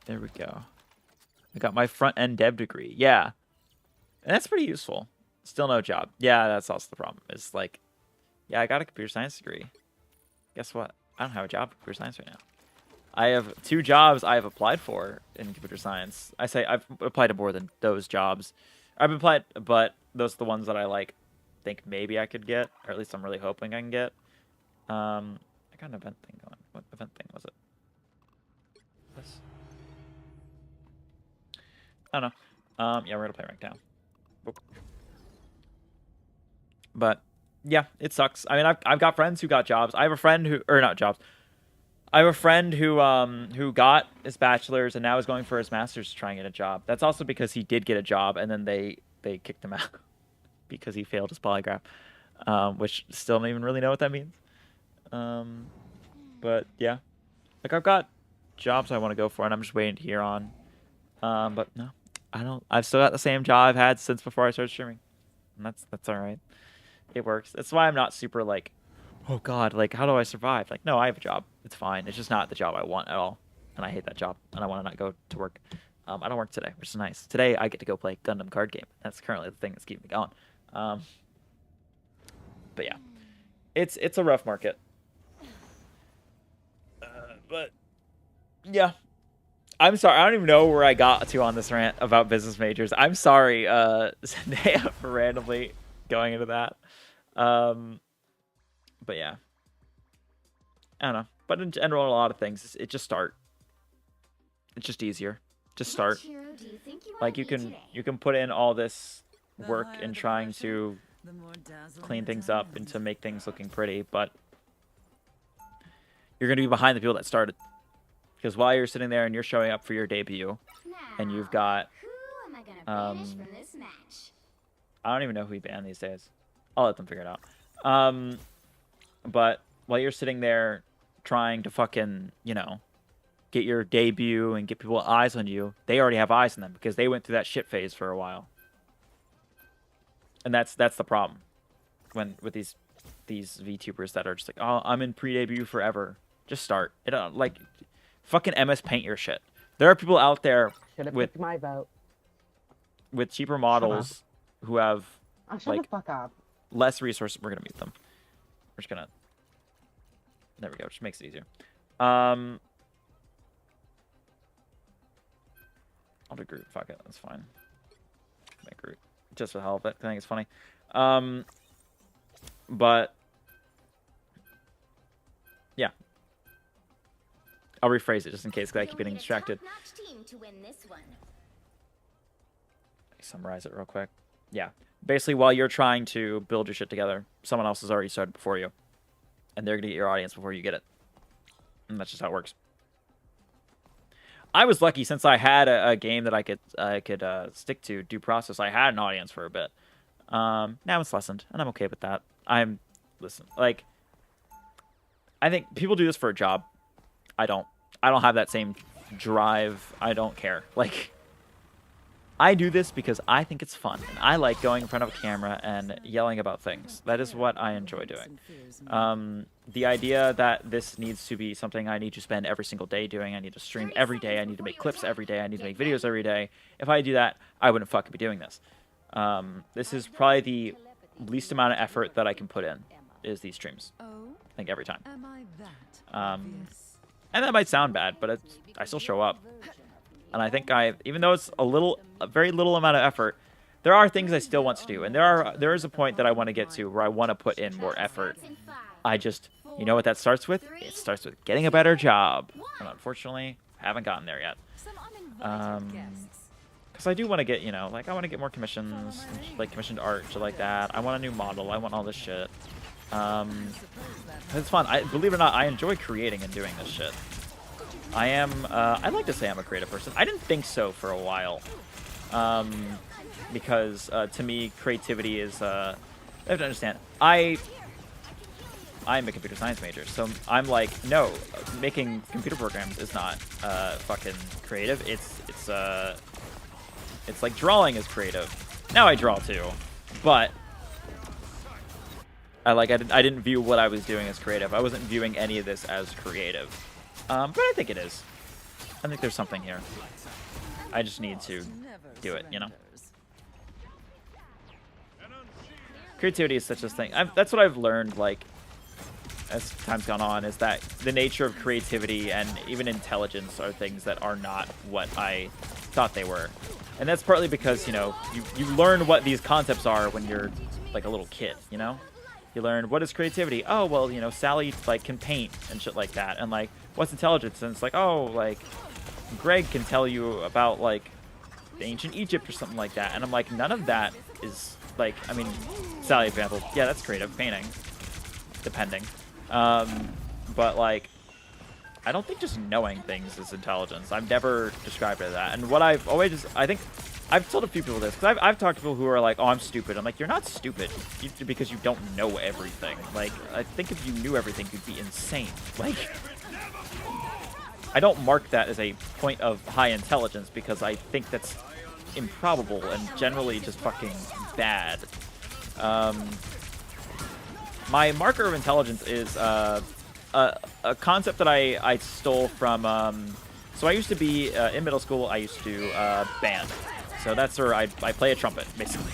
There we go. I got my front-end dev degree. Yeah. And that's pretty useful. Still no job. Yeah, that's also the problem. It's like, yeah, I got a computer science degree. Guess what? I don't have a job in computer science right now. I have 2 jobs I have applied for in computer science. I say I've applied to more than those jobs. I've applied, but those are the ones that I like think maybe I could get, or at least I'm really hoping I can get. I got an event thing going. What event thing was it? This? I don't know. Yeah, we're gonna play rank down. But yeah, it sucks. I mean, I've got friends who got jobs. I have a friend who, or not jobs. I have a friend who got his bachelor's and now is going for his master's to try and get a job. That's also because he did get a job and then they kicked him out because he failed his polygraph, which still don't even really know what that means. But yeah, like I've got jobs I want to go for and I'm just waiting to hear on. But no, I don't. I've still got the same job I've had since before I started streaming, and that's all right. It works. That's why I'm not super like, oh God, like how do I survive? Like, no, I have a job. It's fine. It's just not the job I want at all, and I hate that job, and I want to not go to work. I don't work today, which is nice. Today I get to go play Gundam card game. That's currently the thing that's keeping me going. But yeah, it's a rough market. But yeah, I'm sorry. I don't even know where I got to on this rant about business majors. I'm sorry, Zendaya, for randomly going into that. But yeah, I don't know. But in general, a lot of things, it just start. It's just easier. Just start. Like you can put in all this work in trying to clean things up and to make things looking pretty, but you're gonna be behind the people that started. Because while you're sitting there and you're showing up for your debut, and you've got, I don't even know who we ban these days. I'll let them figure it out. But while you're sitting there trying to fucking, you know, get your debut and get people eyes on you, they already have eyes on them because they went through that shit phase for a while. And that's the problem when with these VTubers that are just like, oh, I'm in pre-debut forever. Just start. It like fucking MS Paint your shit. There are people out there Should have with picked my vote. with cheaper models who have Oh, shut like the fuck up. less resources. We're gonna mute them. We're just gonna. There we go. Just makes it easier. I'll do group. Fuck it. That's fine. Make group just for the hell of it. I think it's funny. But yeah, I'll rephrase it just in case 'cause I keep getting distracted. Top-notch team to win this one. Summarize it real quick. Yeah. Basically, while you're trying to build your shit together, someone else has already started before you. And they're going to get your audience before you get it. And that's just how it works. I was lucky since I had a game that I could stick to, Due Process. I had an audience for a bit. Now it's lessened, and I'm okay with that. Listen, like, I think people do this for a job. I don't have that same drive. I don't care. Like, I do this because I think it's fun, and I like going in front of a camera and yelling about things. That is what I enjoy doing. The idea that this needs to be something I need to spend every single day doing, I need to stream every day, I need to make clips every day, I need to make videos every day. If I do that, I wouldn't fucking be doing this. This is probably the least amount of effort that I can put in, is these streams. I think every time. And that might sound bad, but I still show up. And I think even though it's a very little amount of effort, there are things I still want to do. And there is a point that I want to get to where I want to put in more effort. I just, you know what that starts with? It starts with getting a better job. And unfortunately, haven't gotten there yet. Because I do want to get, I want to get more commissions, like commissioned art, shit like that. I want a new model. I want all this shit. It's fun. Believe it or not, I enjoy creating and doing this shit. I'd like to say I'm a creative person. I didn't think so for a while. Because to me, creativity is, you have to understand, I'm a computer science major, so I'm like, no, making computer programs is not fucking creative. It's like drawing is creative. Now I draw too, but I didn't view what I was doing as creative. I wasn't viewing any of this as creative. But I think it is. I think there's something here. I just need to do it, Creativity is such a thing. That's what I've learned, like, as time's gone on, is that the nature of creativity and even intelligence are things that are not what I thought they were. And that's partly because, you learn what these concepts are when you're, like, a little kid, You learn, what is creativity? Oh, well, Sally, like, can paint and shit like that. And, like, what's intelligence? And it's like, oh, like, Greg can tell you about, like, ancient Egypt or something like that. And I'm like, none of that is, like, I mean, Sally, for example, yeah, that's creative painting, depending. But, like, I don't think just knowing things is intelligence. I've never described it as that. And what I've always, I think, I've told a few people this, because I've talked to people who are like, oh, I'm stupid. I'm like, you're not stupid because you don't know everything. Like, I think if you knew everything, you'd be insane. Like, I don't mark that as a point of high intelligence because I think that's improbable and generally just fucking bad. My marker of intelligence is a concept that I stole from, so I used to be, in middle school, I used to band. So that's where I play a trumpet, basically.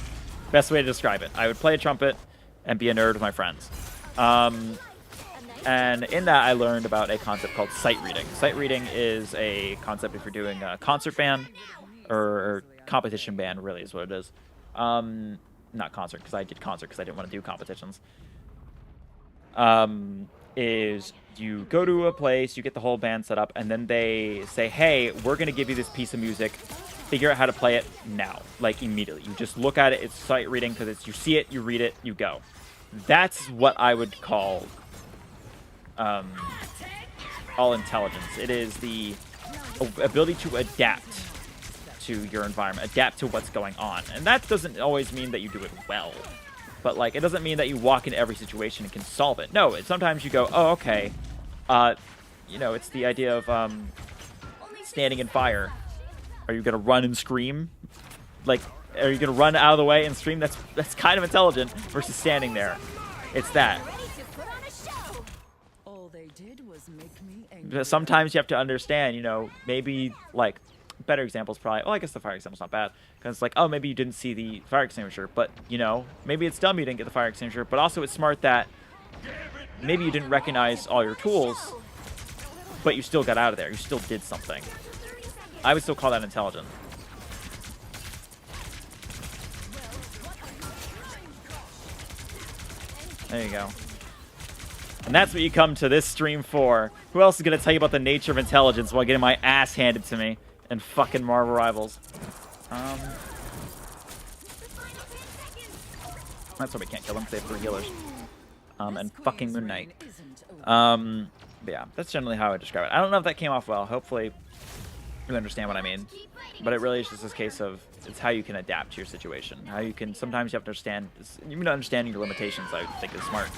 Best way to describe it. I would play a trumpet and be a nerd with my friends. And in that, I learned about a concept called sight reading. Sight reading is a concept if you're doing a concert band, or competition band, really, is what it is. Not concert, because I did concert because I didn't want to do competitions. Is you go to a place, you get the whole band set up, and then they say, hey, we're going to give you this piece of music. Figure out how to play it now, like immediately. You just look at it, it's sight reading, because it's you see it, you read it, you go. That's what I would call all intelligence. It is the ability to adapt to your environment, adapt to what's going on. And that doesn't always mean that you do it well. But, like, it doesn't mean that you walk into every situation and can solve it. No, sometimes you go, oh, okay. It's the idea of standing in fire. Are you going to run and scream? Like, are you gonna run out of the way and stream? That's kind of intelligent versus standing there. It's that. Ready to put on a show. All they did was make me angry. But sometimes you have to understand, you know, maybe like better examples probably. Well, I guess the fire example's not bad because it's like, oh, maybe you didn't see the fire extinguisher, but you know, maybe it's dumb you didn't get the fire extinguisher, but also it's smart that maybe you didn't recognize all your tools, but you still got out of there. You still did something. I would still call that intelligent. There you go. And that's what you come to this stream for. Who else is going to tell you about the nature of intelligence while getting my ass handed to me in fucking Marvel Rivals? That's why we can't kill them, because they have 3 healers. And fucking Moon Knight. But yeah, that's generally how I describe it. I don't know if that came off well. Hopefully you understand what I mean. But it really is just this case of, it's how you can adapt to your situation. How you can, sometimes you have to understand, even understanding your limitations, I think is smart.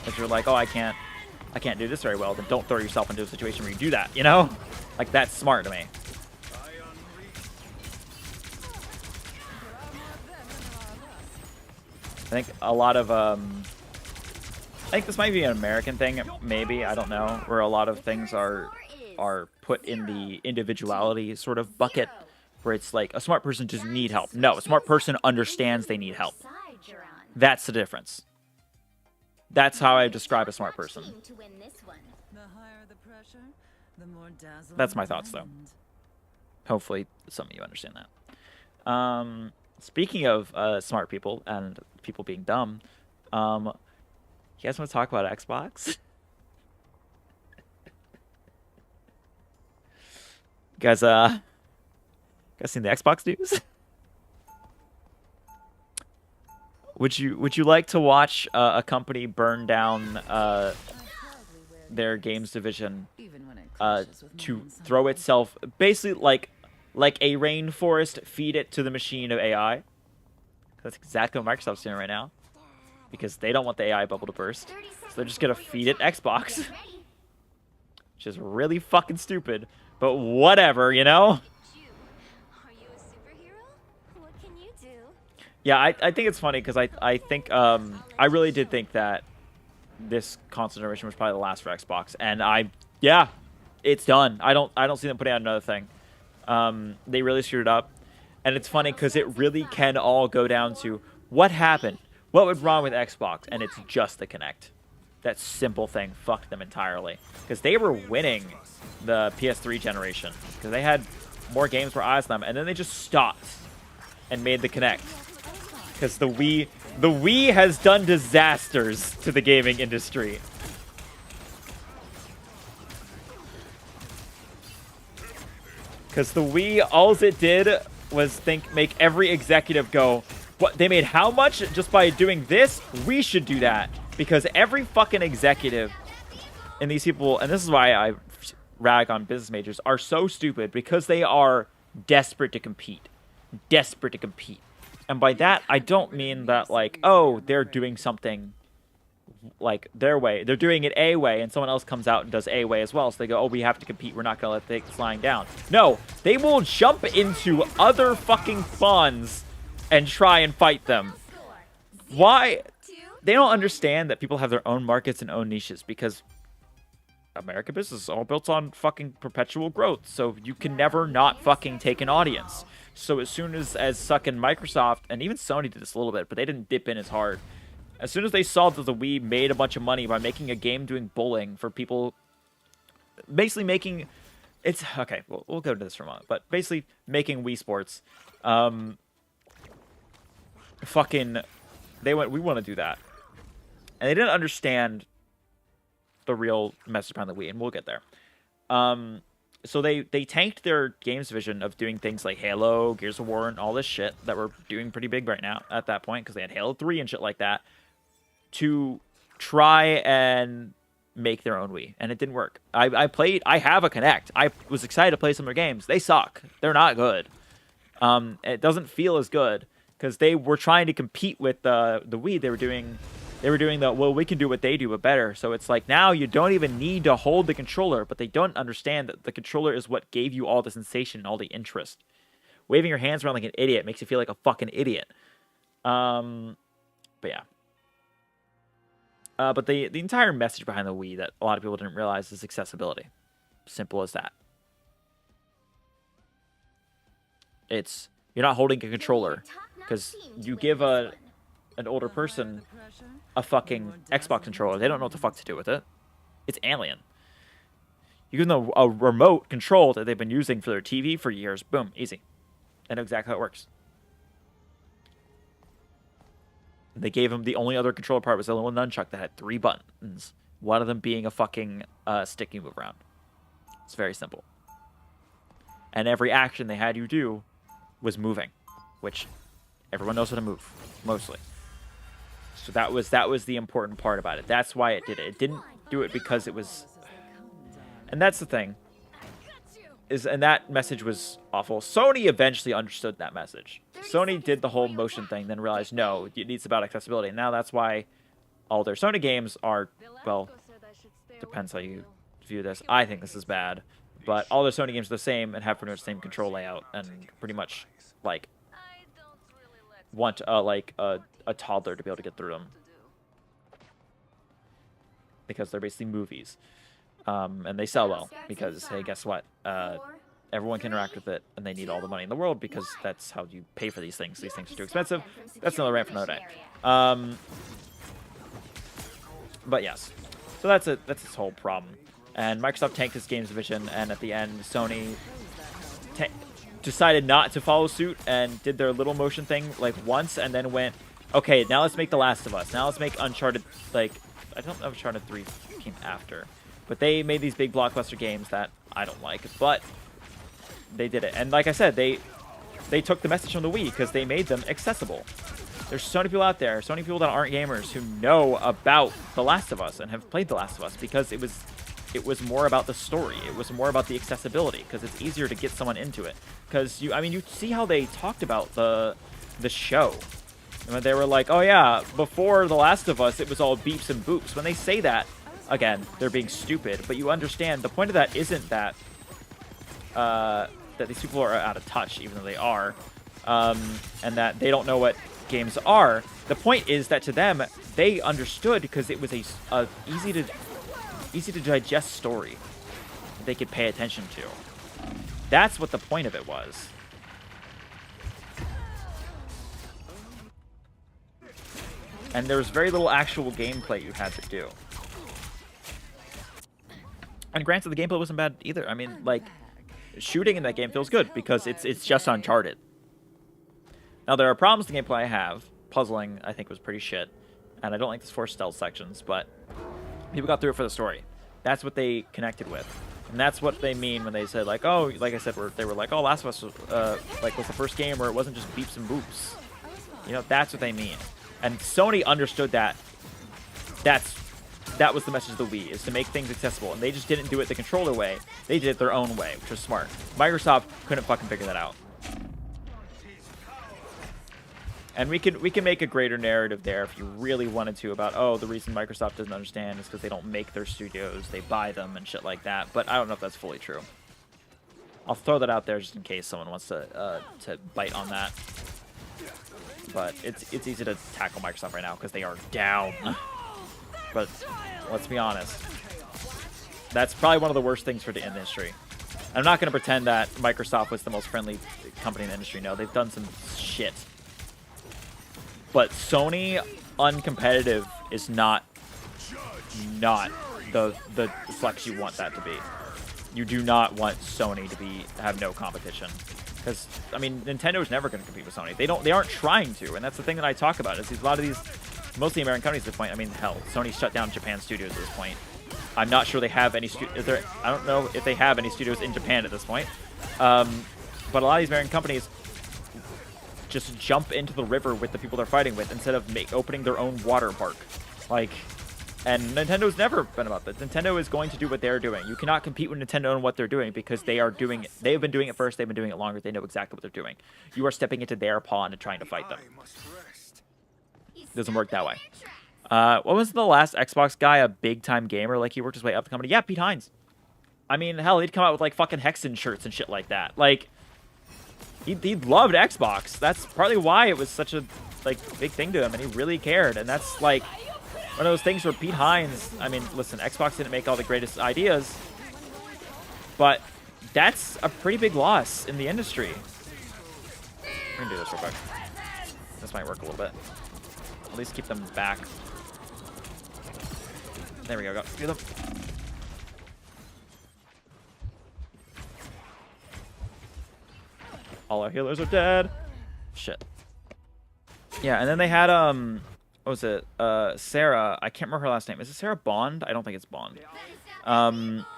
If you're like, oh, I can't do this very well, then don't throw yourself into a situation where you do that, you know? Like, that's smart to me. I think a lot of, I think this might be an American thing, maybe, I don't know, where a lot of things are put in the individuality sort of bucket, where it's like, a smart person doesn't need help. No, a smart person understands they need help. That's the difference. That's how I describe a smart person. To win this one. The higher the pressure, the more dazzling. That's my thoughts, though. Hopefully some of you understand that. Speaking of smart people and people being dumb, you guys want to talk about Xbox? You guys seen the Xbox news? Would you like to watch a company burn down their games division to throw itself basically like a rainforest, feed it to the machine of AI? That's exactly what Microsoft's doing right now, because they don't want the AI bubble to burst, so they're just gonna feed it Xbox, which is really fucking stupid. But whatever, you know. Are you a superhero? What can you do? Yeah, I think it's funny because I think I really did think that this console generation was probably the last for Xbox, and yeah, it's done. I don't see them putting out another thing. They really screwed it up, and it's funny because it really can all go down to what happened, what went wrong with Xbox, and it's just the Kinect. That simple thing fucked them entirely, because they were winning the PS3 generation because they had more games for eyes on them, and then they just stopped and made the Kinect because the Wii has done disasters to the gaming industry. Because the Wii, all it did was make every executive go, what, they made how much just by doing this? We should do that. Because every fucking executive and these people, and this is why I rag on business majors, are so stupid because they are desperate to compete. Desperate to compete. And by that, I don't mean that, like, oh, they're doing something like their way. They're doing it a way, and someone else comes out and does a way as well. So they go, oh, we have to compete. We're not going to let things lying down. No, they will jump into other fucking funds and try and fight them. Why? They don't understand that people have their own markets and own niches, because American business is all built on fucking perpetual growth. So you can never not fucking take an audience. So as soon as sucking Microsoft, and even Sony did this a little bit, but they didn't dip in as hard. As soon as they saw that the Wii made a bunch of money by making a game doing bowling for people, basically making, it's, okay, we'll go into this for a moment, but basically making Wii Sports, fucking, they went, we want to do that. And they didn't understand the real message behind the Wii, and we'll get there. So they tanked their games division of doing things like Halo, Gears of War, and all this shit that were doing pretty big right now at that point, because they had Halo 3 and shit like that, to try and make their own Wii, and it didn't work. I have a Kinect. I was excited to play some of their games. They suck. They're not good. It doesn't feel as good, because they were trying to compete with the Wii. They were doing the, well, we can do what they do, but better. So it's like, now you don't even need to hold the controller, but they don't understand that the controller is what gave you all the sensation, all the interest. Waving your hands around like an idiot makes you feel like a fucking idiot. But yeah. But the entire message behind the Wii that a lot of people didn't realize is accessibility. Simple as that. It's you're not holding a controller because you give an older person a fucking Xbox controller. They don't know what the fuck to do with it. It's alien. You give them a remote control that they've been using for their TV for years. Boom, easy. They know exactly how it works. They gave him the only other controller part was a little nunchuck that had 3 buttons. One of them being a fucking stick you move around. It's very simple. And every action they had you do was moving, which everyone knows how to move, mostly. So that was the important part about it. That's why it did it. It didn't do it because it was... And that's the thing. And that message was awful. Sony eventually understood that message. Sony did the whole motion thing, then realized, no, it needs about accessibility. And now that's why all their Sony games are, well, depends how you view this. I think this is bad. But all their Sony games are the same and have pretty much the same control layout and pretty much, like, want like a toddler to be able to get through them. Because they're basically movies. And they sell well because, hey, guess what? Everyone can interact with it, and they need all the money in the world because that's how you pay for these things. These things are too expensive. That's another rant for another day. But yes, so that's its whole problem. And Microsoft tanked this game's division, and at the end, Sony decided not to follow suit and did their little motion thing like once, and then went, okay, now let's make The Last of Us. Now let's make Uncharted. Like, I don't know if Uncharted 3 came after. But they made these big blockbuster games that I don't like, but they did it. And like I said, they took the message from the Wii because they made them accessible. There's so many people out there, so many people that aren't gamers who know about The Last of Us and have played The Last of Us because it was more about the story. It was more about the accessibility because it's easier to get someone into it. Because you see how they talked about the show. And they were like, oh yeah, before The Last of Us, it was all beeps and boops. When they say that, again, they're being stupid, but you understand the point of that isn't that that these people are out of touch, even though they are, and that they don't know what games are. The point is that to them, they understood because it was a easy to digest story they could pay attention to. That's what the point of it was. And there was very little actual gameplay you had to do. And granted, the gameplay wasn't bad either. I mean, like, shooting in that game feels good because it's just Uncharted. Now, there are problems with the gameplay I have. Puzzling, I think, was pretty shit. And I don't like the forced stealth sections, but people got through it for the story. That's what they connected with. And that's what they mean when they said, like, oh, like I said, they were like, oh, Last of Us was the first game where it wasn't just beeps and boops. You know, that's what they mean. And Sony understood that. That was the message of the Wii, is to make things accessible. And they just didn't do it the controller way. They did it their own way, which was smart. Microsoft couldn't fucking figure that out. And we can make a greater narrative there if you really wanted to about, oh, the reason Microsoft doesn't understand is because they don't make their studios. They buy them and shit like that. But I don't know if that's fully true. I'll throw that out there just in case someone wants to bite on that. But it's easy to tackle Microsoft right now because they are down. But let's be honest. That's probably one of the worst things for the industry. I'm not going to pretend that Microsoft was the most friendly company in the industry. No, they've done some shit. But Sony uncompetitive is not the flex you want that to be. You do not want Sony to have no competition. Because, I mean, Nintendo is never going to compete with Sony. They aren't trying to, and that's the thing that I talk about. Is a lot of these, mostly American companies at this point. I mean, hell, Sony shut down Japan studios at this point. I'm not sure they have any I don't know if they have any studios in Japan at this point. But a lot of these American companies just jump into the river with the people they're fighting with instead of opening their own water park. Like, and Nintendo's never been about that. Nintendo is going to do what they're doing. You cannot compete with Nintendo on what they're doing because they are doing it. They've been doing it first. They've been doing it longer. They know exactly what they're doing. You are stepping into their pond and trying to fight them. Doesn't work that way. What was the last Xbox guy, a big-time gamer? Like, he worked his way up the company? Yeah, Pete Hines. I mean, hell, he'd come out with, like, fucking Hexen shirts and shit like that. Like, he loved Xbox. That's partly why it was such a like big thing to him, and he really cared. And that's like one of those things where Pete Hines. I mean, listen, Xbox didn't make all the greatest ideas, but that's a pretty big loss in the industry. We're gonna do this real quick. This might work a little bit. At least keep them back. There we go. Go. Do them. All our healers are dead. Shit. Yeah, and then they had what was it? Sarah. I can't remember her last name. Is it Sarah Bond? I don't think it's Bond.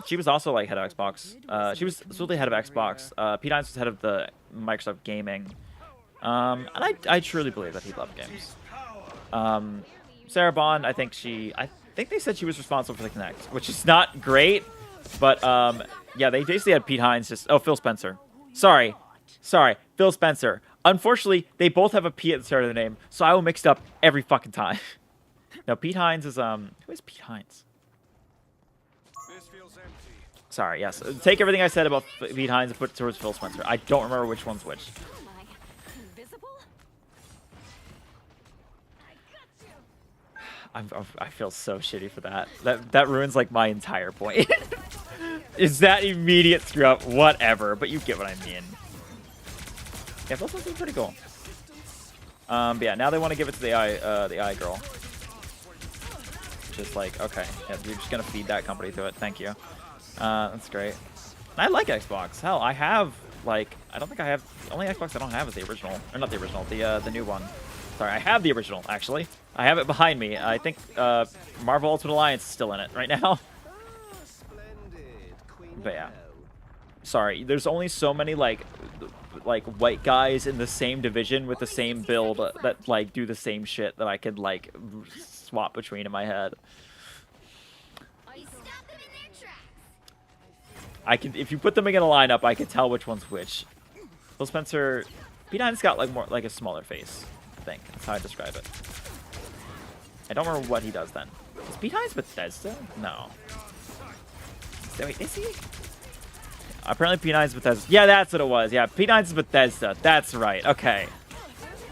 She was also like head of Xbox. She was solely head of Xbox. Pete Hines was head of the Microsoft Gaming. And I truly believe that he loved games. Sarah Bond, I think they said she was responsible for the Kinect, which is not great. But yeah, they basically had Pete Hines Phil Spencer. Sorry, Phil Spencer. Unfortunately, they both have a P at the start of the name, so I will mix it up every fucking time. No, Pete Hines is who is Pete Hines? This feels empty. Sorry, yes. Take everything I said about Pete Hines and put it towards Phil Spencer. I don't remember which one's which. I feel so shitty for that. That ruins like my entire point. Is that immediate screw up? Whatever, but you get what I mean. Yeah, Phil Spencer's pretty cool. But yeah, now they want to give it to the AI girl. Just like, okay, yeah, you're just gonna feed that company to it. Thank you. That's great. And I like Xbox. Hell, I have like I don't think I have the only Xbox I don't have is the original, or not the original, the new one. Sorry, I have the original actually. I have it behind me. I think Marvel Ultimate Alliance is still in it right now. But yeah, sorry. There's only so many like white guys in the same division with the same build that like do the same shit that I could like swap between in my head. I can, if you put them in a lineup, I can tell which one's which. Phil Spencer, Pete Hines got like more like a smaller face. I think that's how I describe it. I don't remember what he does then. Is Pete Hines Bethesda? No. Wait, is he? Apparently Pete Hines is Bethesda. Yeah, that's what it was. Yeah, Pete Hines is Bethesda. That's right. Okay.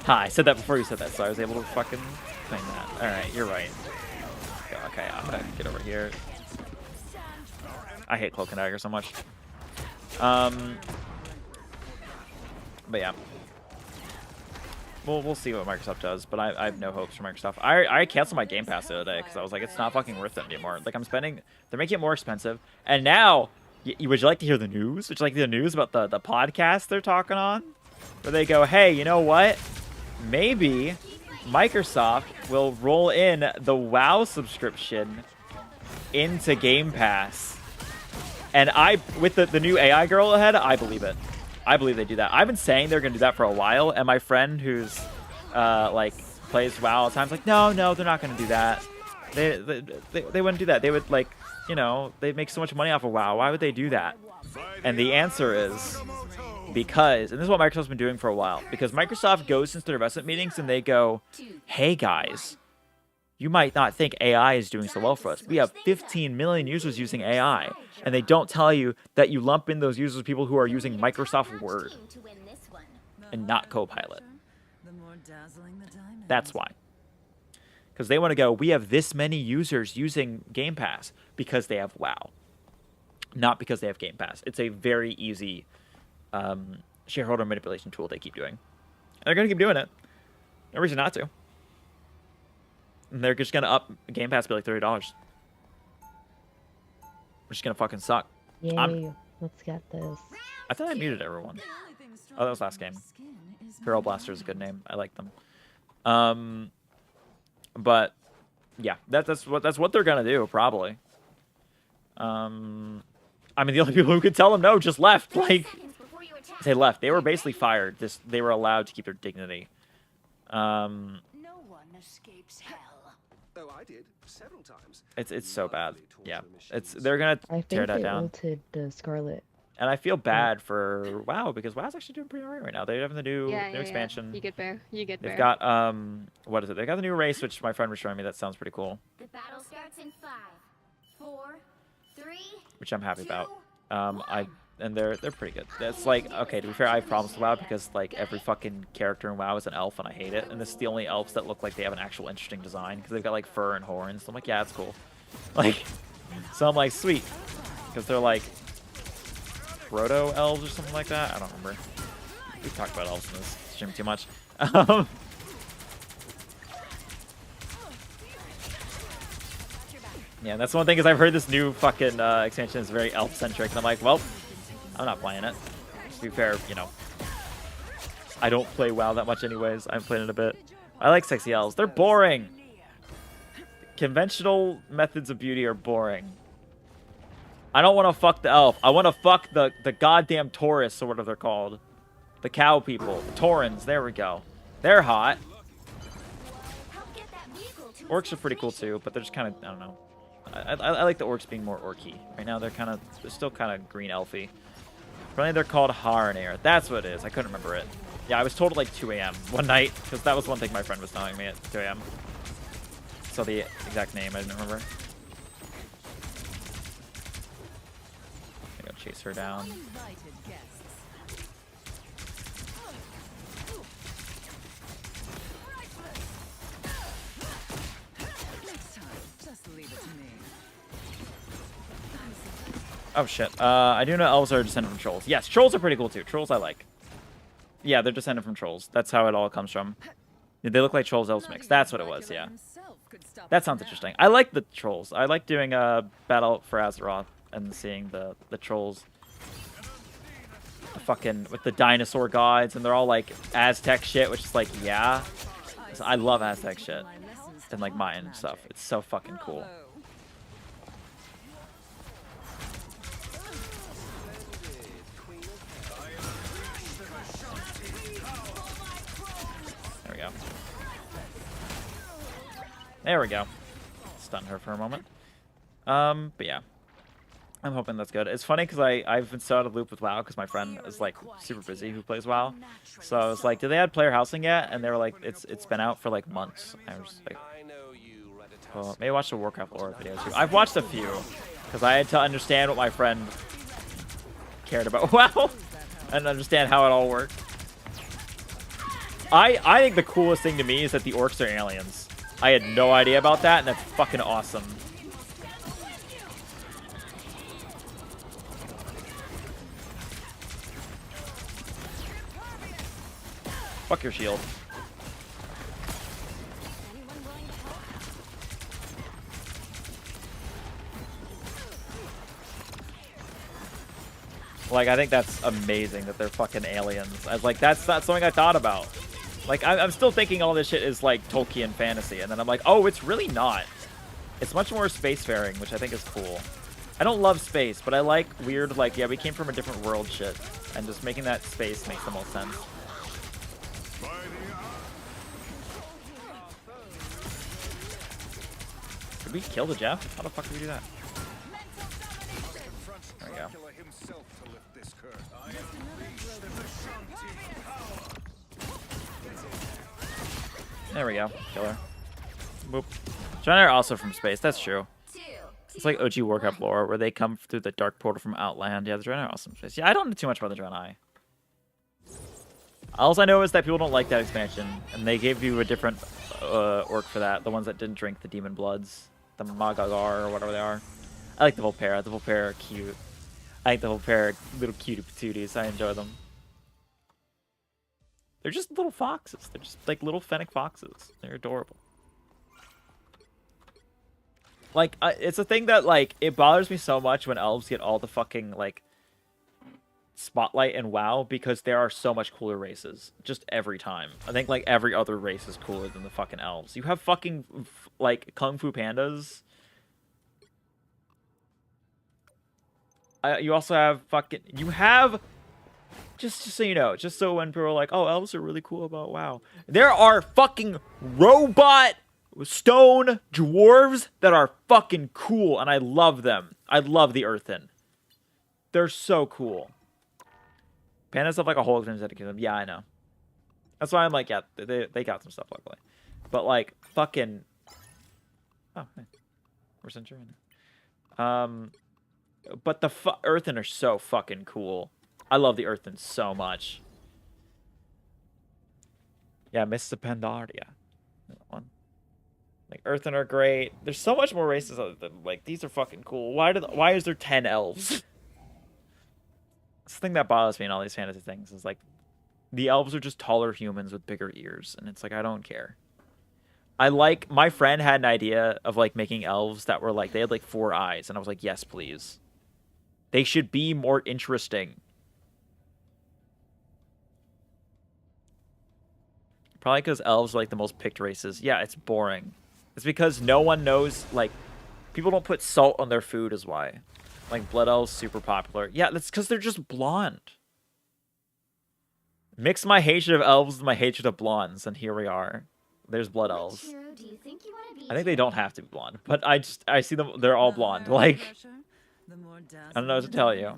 Hi, I said that before you said that, so I was able to fucking claim that. Alright, you're right. Okay, I'm gonna get over here. I hate Cloak and Dagger so much. But yeah. We'll see what Microsoft does, but I have no hopes for Microsoft. I canceled my Game Pass the other day because I was like, it's not fucking worth it anymore. Like, I'm spending... They're making it more expensive. And now, would you like to hear the news? Would you like to hear the news about the podcast they're talking on? Where they go, hey, you know what? Maybe Microsoft will roll in the WoW subscription into Game Pass. And with the new AI girl ahead, I believe it. I believe they do that. I've been saying they're going to do that for a while, and my friend who's, like, plays WoW all the time is like, no, they're not going to do that. They wouldn't do that. They would, like, you know, they make so much money off of WoW. Why would they do that? And the answer is because, and this is what Microsoft's been doing for a while, because Microsoft goes into their investment meetings and they go, hey, guys, you might not think AI is doing so well for us. We have 15 million users using AI. And they don't tell you that you lump in those users people who are using Microsoft Word and not Copilot. That's why. Because they want to go, we have this many users using Game Pass because they have WoW. Not because they have Game Pass. It's a very easy shareholder manipulation tool they keep doing. And they're going to keep doing it. No reason not to. And they're just going to up Game Pass by like $30. We're just gonna fucking suck. Yay, let's get this. I thought I muted everyone. Oh, that was last game. Hero Blaster is a good name. I like them. But yeah, that's what they're gonna do probably. I mean, the only people who could tell them no just left. Like, they left. They were basically fired. They were allowed to keep their dignity. No one escapes hell. Oh, I did several times. It's so bad. Yeah, they're gonna tear that down. I think they ulted Scarlet. And I feel bad for WoW because WoW's actually doing pretty alright right now. They're having the new expansion. You get bear. They've got what is it? They got the new race, which my friend was showing me. That sounds pretty cool. The battle starts in 5, 4, 3. Which I'm happy about. and they're pretty good. That's like, okay, to be fair, I have problems with WoW because like every fucking character in WoW is an elf and I hate it. And this is the only elves that look like they have an actual interesting design because they've got like fur and horns. So I'm like, yeah, it's cool. Like, so I'm like, sweet, because they're like proto elves or something like that. I don't remember. We talked about elves in this stream too much. Yeah, that's one thing is I've heard this new fucking expansion is very elf-centric, and I'm like, well, I'm not playing it. To be fair, you know, I don't play WoW that much anyways. I'm playing it a bit. I like sexy elves. They're boring. Conventional methods of beauty are boring. I don't want to fuck the elf. I want to fuck the goddamn Taurus, or whatever they're called. The cow people. The Taurens. There we go. They're hot. Orcs are pretty cool too, but they're just kind of, I don't know. I like the orcs being more orky. Right now they're still kind of green elfy. Apparently they're called Haranir. That's what it is. I couldn't remember it. Yeah, I was told at like 2 a.m. one night, because that was one thing my friend was telling me at 2 a.m. So the exact name I didn't remember. I gotta chase her down. Oh shit. I do know elves are descended from trolls. Yes, trolls are pretty cool too. Trolls I like. Yeah, they're descended from trolls. That's how it all comes from. They look like trolls elves mix. That's what it was, yeah. That sounds interesting. I like the trolls. I like doing a battle for Azeroth and seeing the trolls. Fucking with the dinosaur gods, and they're all like Aztec shit, which is like, yeah. I love Aztec shit. And like Mayan stuff. It's so fucking cool. There we go. There we go. Stun her for a moment. But yeah. I'm hoping that's good. It's funny because I've been so out of loop with WoW because my friend is like super busy who plays WoW. So I was like, did they add player housing yet? And they were like, it's been out for like months. I was like, well, maybe watch the Warcraft lore video too. I've watched a few because I had to understand what my friend cared about WoW and understand how it all worked. I think the coolest thing to me is that the orcs are aliens. I had no idea about that, and that's fucking awesome. Fuck your shield. Like, I think that's amazing that they're fucking aliens. I was like, that's not something I thought about. Like, I'm still thinking all this shit is like Tolkien fantasy, and then I'm like, oh, it's really not. It's much more spacefaring, which I think is cool. I don't love space, but I like weird, like, yeah, we came from a different world shit, and just making that space makes the most sense. Did we kill the Jeff? How the fuck did we do that? There we go. There we go. Kill her. Boop. Draenei are also from space. That's true. It's like OG Warcraft lore where they come through the dark portal from Outland. Yeah, the Draenei are awesome space. Yeah, I don't know too much about the Draenei. All I know is that people don't like that expansion, and they gave you a different orc for that. The ones that didn't drink the demon bloods. The Magagar or whatever they are. I like the Volpera. The Volpera are cute. I like the Volpera little cutie patooties. I enjoy them. They're just little foxes. They're just like little fennec foxes. They're adorable. Like, it's a thing that, like, it bothers me so much when elves get all the fucking, like, spotlight in WoW because there are so much cooler races. Just every time. I think, like, every other race is cooler than the fucking elves. You have fucking, like, Kung Fu Pandas. You also have fucking... You have... Just so you know, just so when people are like, oh, elves are really cool about WoW. There are fucking robot stone dwarves that are fucking cool, and I love them. I love the Earthen. They're so cool. Pandas have like a whole dedicated to them. Yeah, I know. That's why I'm like, yeah, they got some stuff, luckily. But like, fucking... Oh, hey. We're Centurion. But the Earthen are so fucking cool. I love the Earthen so much. Yeah, Miss Pandaria. One. Like Earthen are great. There's so much more races other than like these are fucking cool. Why is there 10 elves? It's the thing that bothers me in all these fantasy things is like the elves are just taller humans with bigger ears, and it's like I don't care. My friend had an idea of like making elves that were like they had like 4 eyes, and I was like, yes, please. They should be more interesting. Probably because elves are like the most picked races. Yeah, it's boring. It's because no one knows, like, people don't put salt on their food is why. Like, blood elves super popular. Yeah, that's because they're just blonde. Mix my hatred of elves with my hatred of blondes, and here we are. There's blood elves. Which hero do you think you want to be? I think they don't have to be blonde, but I see them, they're all blonde. Like, I don't know what to tell you.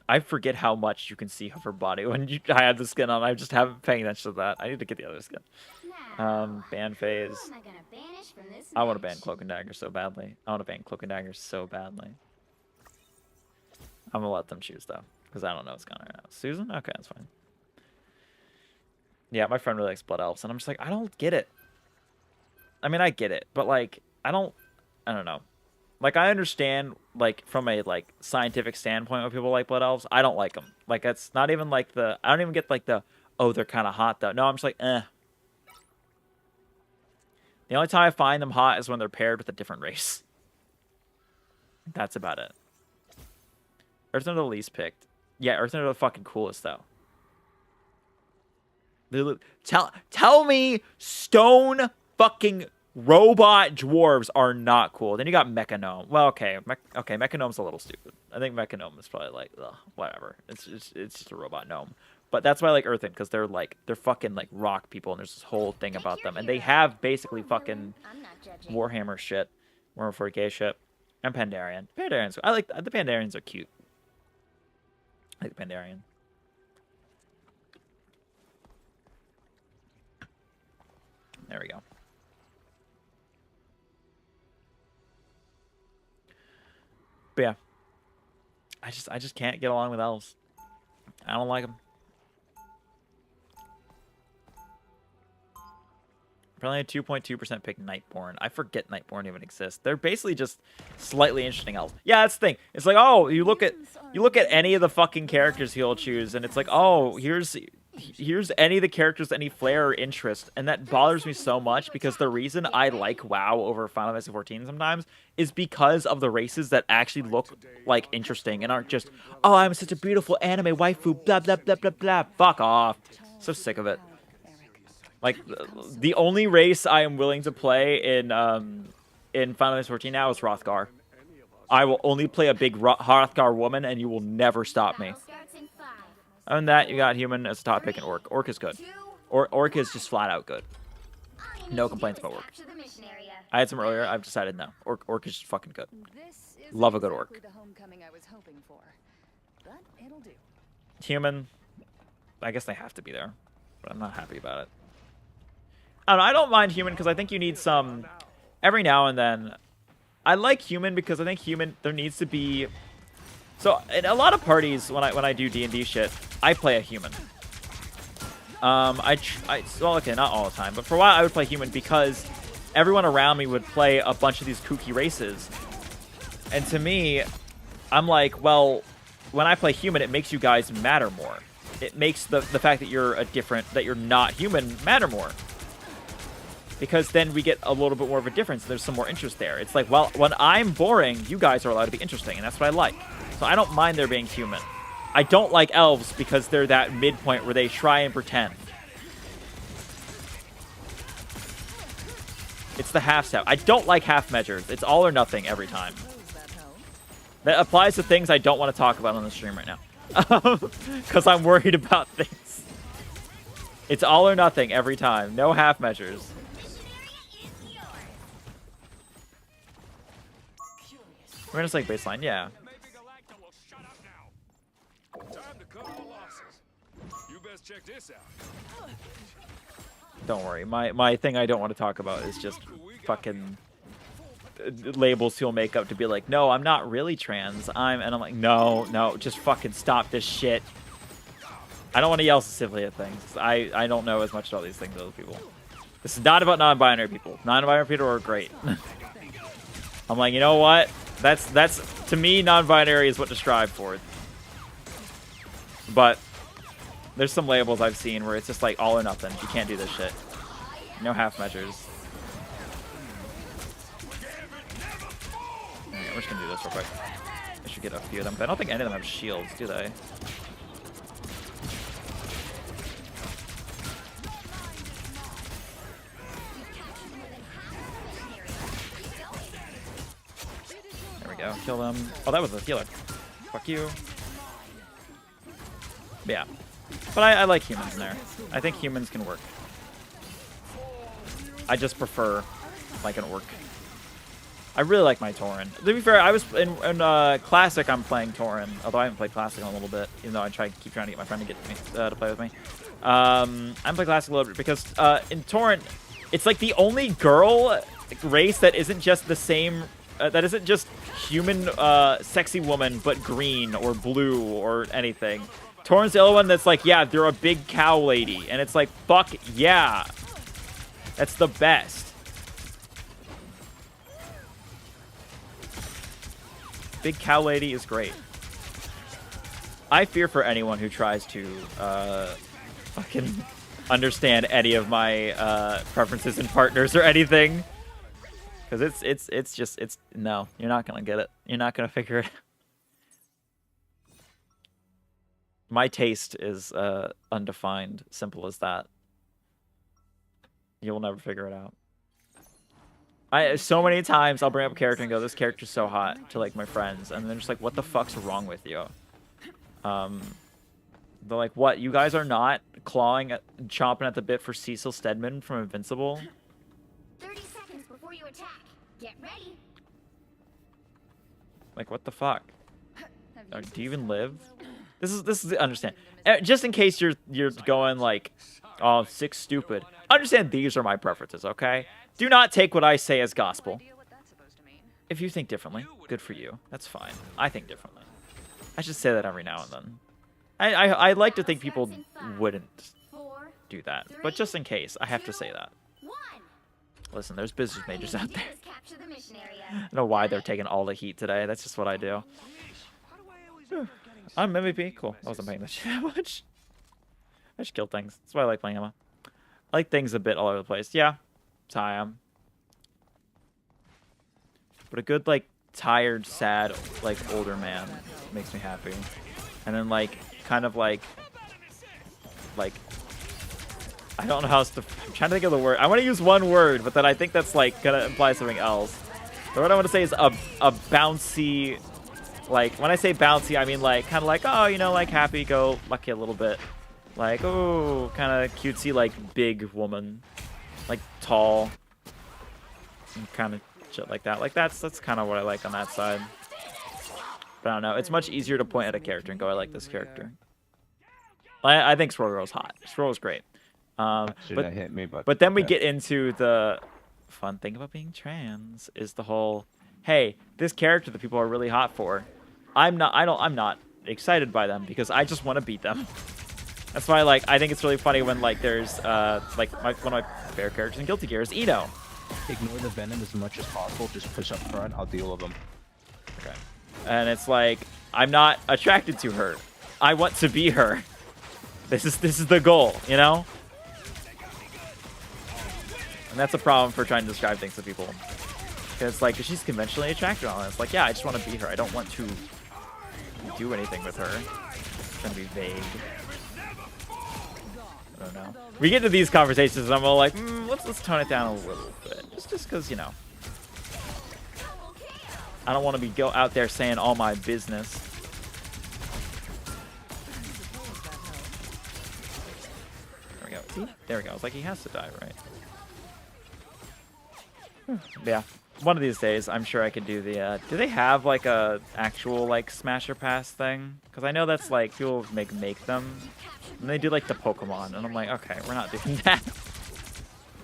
I forget how much you can see of her body when I have the skin on. I just haven't paying attention to that. I need to get the other skin. Ban phase. Who am I gonna banish from this I want to match? ban Cloak and Dagger so badly. I want to ban Cloak and Dagger so badly. I'm gonna let them choose though, because I don't know what's going on right now. Susan? Okay, that's fine. Yeah, my friend really likes Blood Elves, and I'm just like, I don't get it. I mean, I get it, but like, I don't know. Like, I understand, like, from a, like, scientific standpoint when people like Blood Elves. I don't like them. Like, that's not even, like, I don't even get, like, oh, they're kind of hot, though. No, I'm just like, eh. The only time I find them hot is when they're paired with a different race. That's about it. Earthen are the least picked. Yeah, Earthen are the fucking coolest, though. Tell me stone fucking robot dwarves are not cool. Then you got Mechanome. Well, okay, Mechanome's a little stupid. I think Mechanome is probably like, ugh, whatever. It's just a robot gnome. But that's why I like Earthen, because they're fucking like rock people, and there's this whole thing about them, and they have basically fucking I'm not judging. Warhammer shit, Warhammer 40k shit, and Pandarian. Pandarians, I like the Pandarians are cute. I like the Pandarian. There we go. But yeah, I just can't get along with elves. I don't like them. Probably 2.2% pick Nightborn. I forget Nightborn even exists. They're basically just slightly interesting elves. Yeah, that's the thing. It's like, oh, you look at any of the fucking characters he'll choose, and it's like, oh, here's any of the characters, any flair or interest, and that bothers me so much because the reason I like WoW over Final Fantasy 14 sometimes is because of the races that actually look like interesting and aren't just, oh, I'm such a beautiful anime waifu, blah blah blah blah blah. Fuck off. So sick of it. Like the only race I am willing to play in Final Fantasy 14 now is Hrothgar. I will only play a big Hrothgar woman, and you will never stop me. Battle starts in 5. Other than that, you got human as a top pick and orc. Orc is good. Orc is just flat out good. All you need No to complaints do is about orc. capture the mission area. I had some earlier. I've decided no. Orc is just fucking good. This is Love a good orc. exactly the homecoming I was hoping for, but it'll do. Human, I guess they have to be there, but I'm not happy about it. I don't know. I don't mind human because I think you need some every now and then. I like human because I think human there needs to be. So in a lot of parties when I do D&D shit, I play a human. Well, okay, not all the time, but for a while I would play human because everyone around me would play a bunch of these kooky races, and to me, I'm like, well, when I play human, it makes you guys matter more. It makes the fact that you're not human matter more. Because then we get a little bit more of a difference. There's some more interest there. It's like, well, when I'm boring, you guys are allowed to be interesting, and that's what I like. So I don't mind there being human. I don't like elves because they're that midpoint where they try and pretend. It's the half step. I don't like half measures. It's all or nothing every time. That applies to things I don't want to talk about on the stream right now. Because I'm worried about things. It's all or nothing every time. No half measures. We're gonna like baseline, yeah. Maybe Galacta will shut up now. Time to cut our losses. You best check this out. Don't worry. My thing I don't want to talk about is just fucking labels he'll make up to be like, no, I'm not really trans. And I'm like, no, just fucking stop this shit. I don't want to yell specifically at things. I don't know as much about these things as other people. This is not about non-binary people. Non-binary people are great. I'm like, you know what? That's to me, non-binary is what to strive for. But there's some labels I've seen where it's just like all or nothing. You can't do this shit. No half measures. Okay, we're just gonna do this real quick. I should get a few of them, but I don't think any of them have shields, do they? There we go. Kill them. Oh, that was a healer. Fuck you. Yeah. But I like humans in there. I think humans can work. I just prefer like an orc. I really like my Tauren. To be fair, I was in Classic. I'm playing Tauren, although I haven't played Classic in a little bit. Even though I keep trying to get my friend to get me to play with me. I'm playing Classic a little bit because in Tauren, it's like the only girl race that isn't just the same. That isn't just human, sexy woman, but green or blue or anything. Tauren's the only one that's like, yeah, they're a big cow lady, and it's like, fuck yeah, that's the best. Big cow lady is great. I fear for anyone who tries to fucking understand any of my preferences in partners or anything, because it's no, you're not gonna get it. You're not gonna figure it. My taste is undefined, simple as that. You'll never figure it out. So many times I'll bring up a character and go, this character's so hot, to like my friends, and they're just like, what the fuck's wrong with you? They're like, what? You guys are not chomping at the bit for Cecil Stedman from Invincible? 30 seconds before you attack. Get ready. Like, what the fuck? Do you even live? This is understand. Just in case you're going like, oh, 6 stupid. Understand these are my preferences, okay? Do not take what I say as gospel. If you think differently, good for you. That's fine. I think differently. I should say that every now and then. I like to think people wouldn't do that, but just in case, I have to say that. Listen, there's business majors out there. I don't know why they're taking all the heat today. That's just what I do. I'm MVP. Cool. I wasn't paying that shit that much. I just kill things. That's why I like playing Emma. I like things a bit all over the place. Yeah. That's how I am. But a good, like, tired, sad, like, older man makes me happy. And then, like, kind of like, I don't know how else to, I'm trying to think of the word. I want to use one word, but then I think that's, like, gonna imply something else. But what I want to say is a bouncy, like, when I say bouncy, I mean, like, kind of like, oh, you know, like, happy-go-lucky a little bit. Like, oh, kind of cutesy, like, big woman. Like, tall. And kind of shit like that. Like, that's kind of what I like on that side. But I don't know. It's much easier to point at a character and go, I like this character. I think Swirl Girl's hot. Swirl is great. But then we get into the fun thing about being trans is the whole, hey, this character that people are really hot for, I'm not excited by them because I just want to beat them. That's why, like, I think it's really funny when, like, there's like one of my favorite characters in Guilty Gear is Eno. Ignore the venom as much as possible. Just push up front. I'll deal with them. Okay. And it's like, I'm not attracted to her. I want to be her. This is the goal, you know? And that's a problem for trying to describe things to people. Because, like, she's conventionally attractive on it. It's like, yeah, I just want to be her. I don't want to do anything with her. It's going to be vague. I don't know. We get to these conversations and I'm all like, let's tone it down a little bit. Just because, you know. I don't want to be out there saying all my business. There we go. See? There we go. It's like he has to die, right? Yeah. One of these days, I'm sure I could do the, do they have, like, a actual, like, Smasher Pass thing? Because I know that's, like, people make them. And they do, like, the Pokemon. And I'm like, okay, we're not doing that.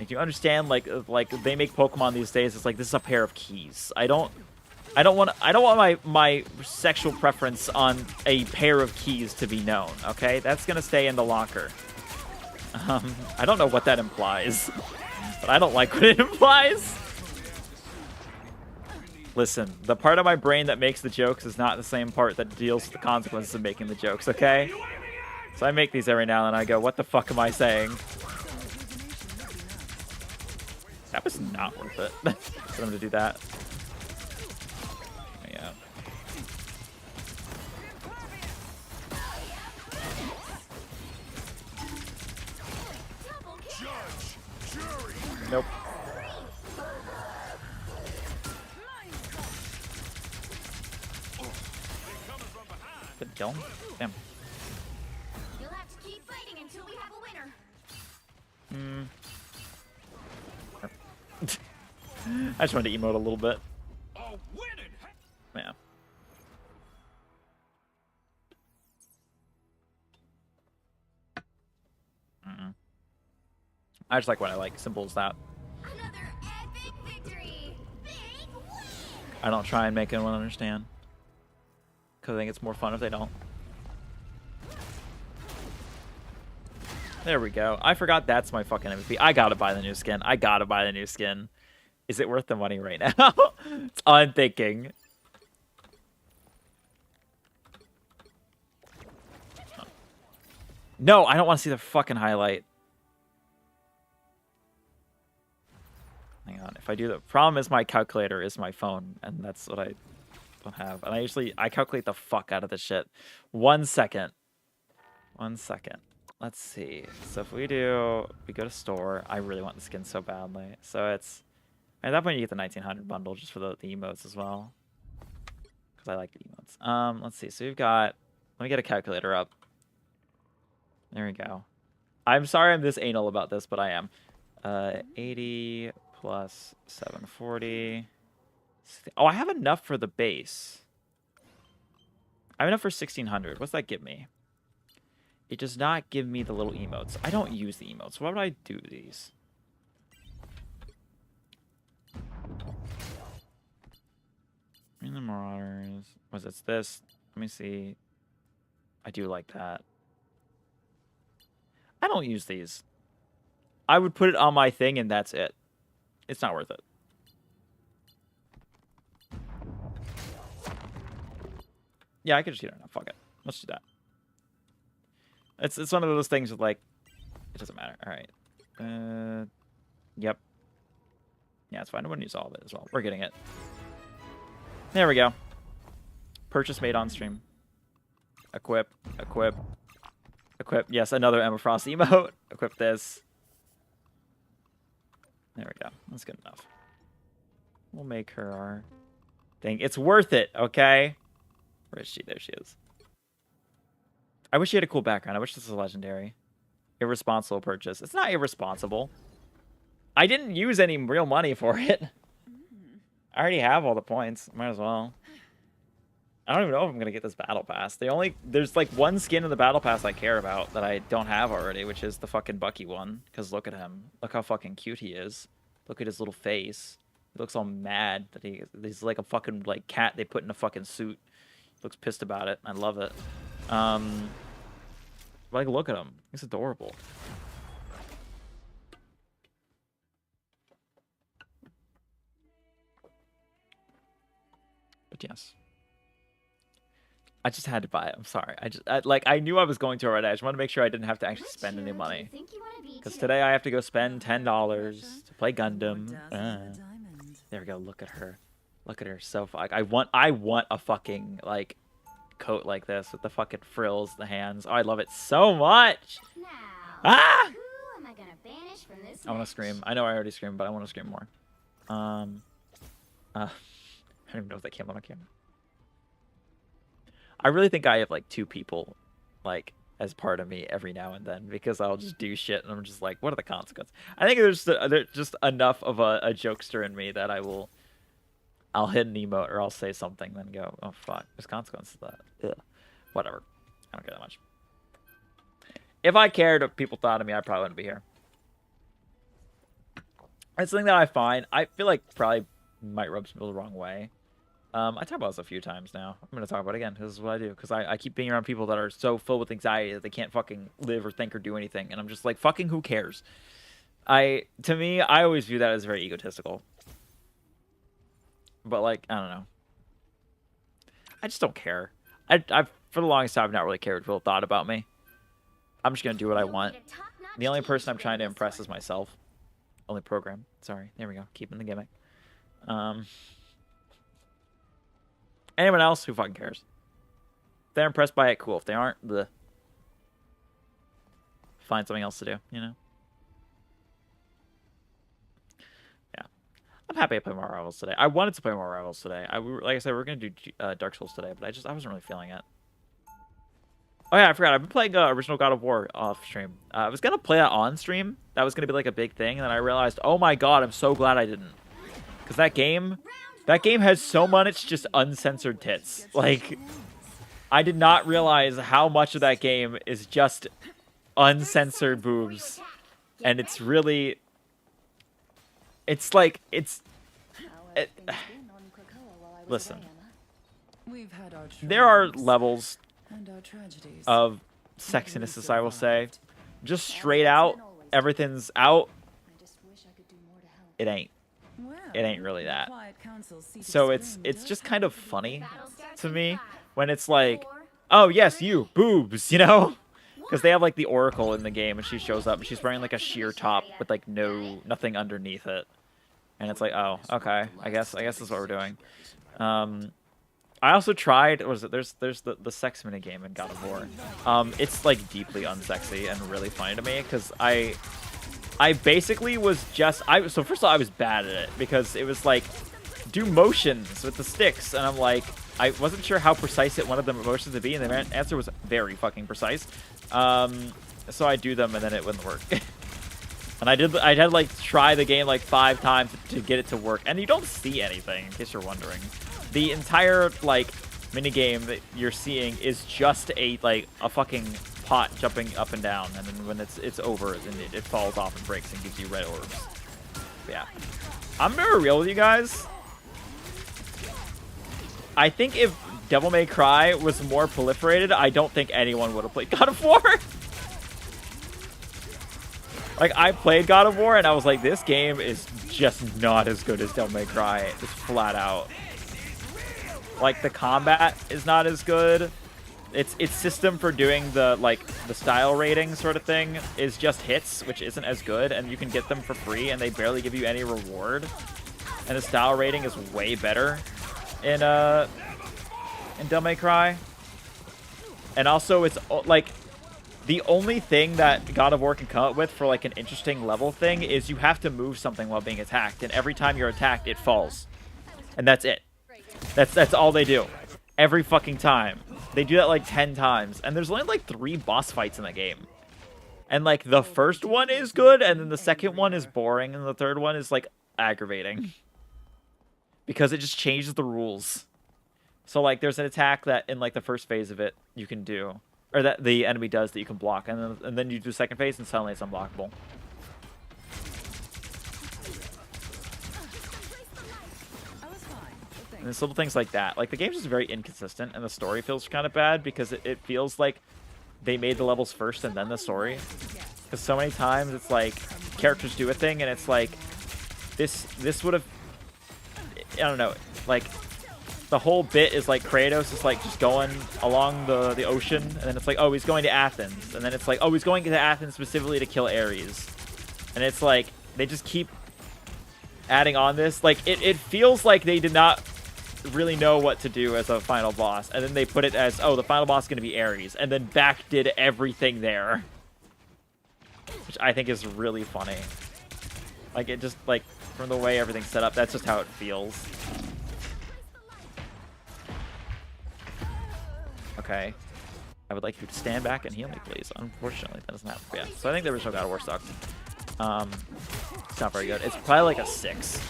Like, do you understand? Like they make Pokemon these days. It's like this is a pair of keys. I don't want my sexual preference on a pair of keys to be known. Okay, that's gonna stay in the locker. I don't know what that implies, but I don't like what it implies. Listen, the part of my brain that makes the jokes is not the same part that deals with the consequences of making the jokes. Okay, so I make these every now and then. I go, what the fuck am I saying? That was not worth it for them to do that. Yeah. Nope. Good kill. Damn. You'll have to keep fighting until we have a winner. I just wanted to emote a little bit. A winning. Yeah. I just like what I like. Simple as that. Another epic victory. Big win. I don't try and make anyone understand. Because I think it's more fun if they don't. There we go. I forgot that's my fucking MVP. I gotta buy the new skin. I gotta buy the new skin. Is it worth the money right now? It's unthinking. No, I don't want to see the fucking highlight. Hang on. If I do the problem is my calculator is my phone, and that's what I don't have. And I calculate the fuck out of this shit. 1 second. 1 second. Let's see. So if we go to store. I really want the skin so badly. So it's at that point you get the 1900 bundle just for the emotes as well. Because I like the emotes. Let's see. So we've got. Let me get a calculator up. There we go. I'm sorry I'm this anal about this, but I am. 80 plus 740. Oh, I have enough for the base. I have enough for 1600. What's that give me? It does not give me the little emotes. I don't use the emotes. Why would I do these? In the Marauders. Was it this? Let me see. I do like that. I don't use these. I would put it on my thing and that's it. It's not worth it. Yeah, I could just do it now. Fuck it. Let's do that. It's one of those things with like, it doesn't matter. All right. Yep. Yeah, it's fine. I wouldn't use all of it as well. We're getting it. There we go. Purchase made on stream. Equip. Equip. Equip. Yes, another Emma Frost emote. Equip this. There we go. That's good enough. We'll make her our thing. It's worth it, okay? Where is she? There she is. I wish she had a cool background. I wish this was legendary. Irresponsible purchase. It's not irresponsible. I didn't use any real money for it. I already have all the points. Might as well. I don't even know if I'm going to get this battle pass. There's like one skin in the battle pass I care about that I don't have already, which is the fucking Bucky one. Because look at him. Look how fucking cute he is. Look at his little face. He looks all mad that he's like a fucking like cat they put in a fucking suit. He looks pissed about it. I love it. Like, look at him. He's adorable. But yes. I just had to buy it. I'm sorry. I knew I was going to already. I just wanted to make sure I didn't have to actually spend any money. Because today I have to go spend $10 to play Gundam. There we go. Look at her. Look at her. So I want a fucking like coat like this with the fucking frills, the hands. Oh, I love it so much. Now, Ah! who am I gonna banish from this I want to match? scream. I know I already screamed, but I want to scream more. I don't even know if that came on camera. I really think I have like 2 people like as part of me every now and then because I'll just do shit and I'm just like, what are the consequences? I think there's just enough of a jokester in me that I'll hit an emote or I'll say something then go, oh fuck, there's consequences to that. Ugh. Whatever. I don't care that much. If I cared what people thought of me, I probably wouldn't be here. It's something that I find. I feel like probably might rub some people the wrong way. I talked about this a few times now. I'm going to talk about it again. This is what I do. Because I keep being around people that are so filled with anxiety that they can't fucking live or think or do anything. And I'm just like, fucking who cares? To me, I always view that as very egotistical. But, like, I don't know. I just don't care. For the longest time, I've not really cared what people thought about me. I'm just going to do what I want. The only person I'm trying to impress is myself. Only program. Sorry. There we go. Keeping the gimmick. Anyone else, who fucking cares? If they're impressed by it, cool. If they aren't, bleh. Find something else to do, you know? Yeah. I'm happy I played more Rivals today. I wanted to play more Rivals today. Like I said, we were going to do Dark Souls today, but I wasn't really feeling it. Oh yeah, I forgot. I've been playing original God of War off stream. I was going to play that on stream. That was going to be like a big thing, and then I realized, oh my god, I'm so glad I didn't. Because that game has so much just uncensored tits. Like, I did not realize how much of that game is just uncensored boobs. And it's really... It's like, it's... Listen. We've had our There are triumphs levels and our tragedies. of sexiness, as I will say. Just straight out, everything's out. I just wish I could do more to help. It ain't. Well, It ain't really the that. Quiet Council's seat of So Spring it's does just have kind of to be funny Battle starts to in me 5, when it's like, 4, oh yes, you, boobs, you know? Because they have like the Oracle in the game and she shows up and she's wearing like a sheer top with like nothing underneath it. And it's like, oh, okay, I guess this is what we're doing. I also tried, what is it, there's the sex mini game in God of War. It's like deeply unsexy and really funny to me because I basically was just, so first of all, I was bad at it because it was like, do motions with the sticks, and I'm like, I wasn't sure how precise it wanted the motions to be, and the answer was very fucking precise. So I do them, and then it wouldn't work. And I had like try the game like 5 times to get it to work, and you don't see anything, in case you're wondering. The entire like mini game that you're seeing is just a fucking pot jumping up and down, and then when it's over, then it falls off and breaks and gives you red orbs. But yeah, I'm gonna be real with you guys. I think if Devil May Cry was more proliferated, I don't think anyone would have played God of War. Like, I played God of War, and I was like, this game is just not as good as Devil May Cry. Just flat out. Like, the combat is not as good. Its system for doing the style rating sort of thing is just hits, which isn't as good, and you can get them for free, and they barely give you any reward. And the style rating is way better in Devil May Cry. And also, it's like the only thing that God of War can come up with for like an interesting level thing is you have to move something while being attacked, and every time you're attacked, it falls, and that's it. That's all they do, every fucking time. They do that like 10 times, and there's only like 3 boss fights in the game, and like the first one is good, and then the second one is boring, and the third one is like aggravating because it just changes the rules. So like there's an attack that in like the first phase of it you can do, or that the enemy does that you can block, and then you do the second phase and suddenly it's unblockable. And it's little things like that. Like, the game's just very inconsistent, and the story feels kind of bad because it feels like they made the levels first and then the story. Because so many times it's like characters do a thing, and it's like this would have, I don't know, like the whole bit is like Kratos is like just going along the ocean, and then it's like, oh, he's going to Athens, and then it's like, oh, he's going to Athens specifically to kill Ares, and it's like they just keep adding on this. Like it feels like they did not really know what to do as a final boss, and then they put it as, oh, the final boss is going to be Ares, and then back did everything there, which I think is really funny. Like, it just, like, from the way everything's set up, that's just how it feels. Okay, I would like you to stand back and heal me, please. Unfortunately, that doesn't happen. Yeah, so I think the original God of War sucked. It's not very good. It's probably like a 6.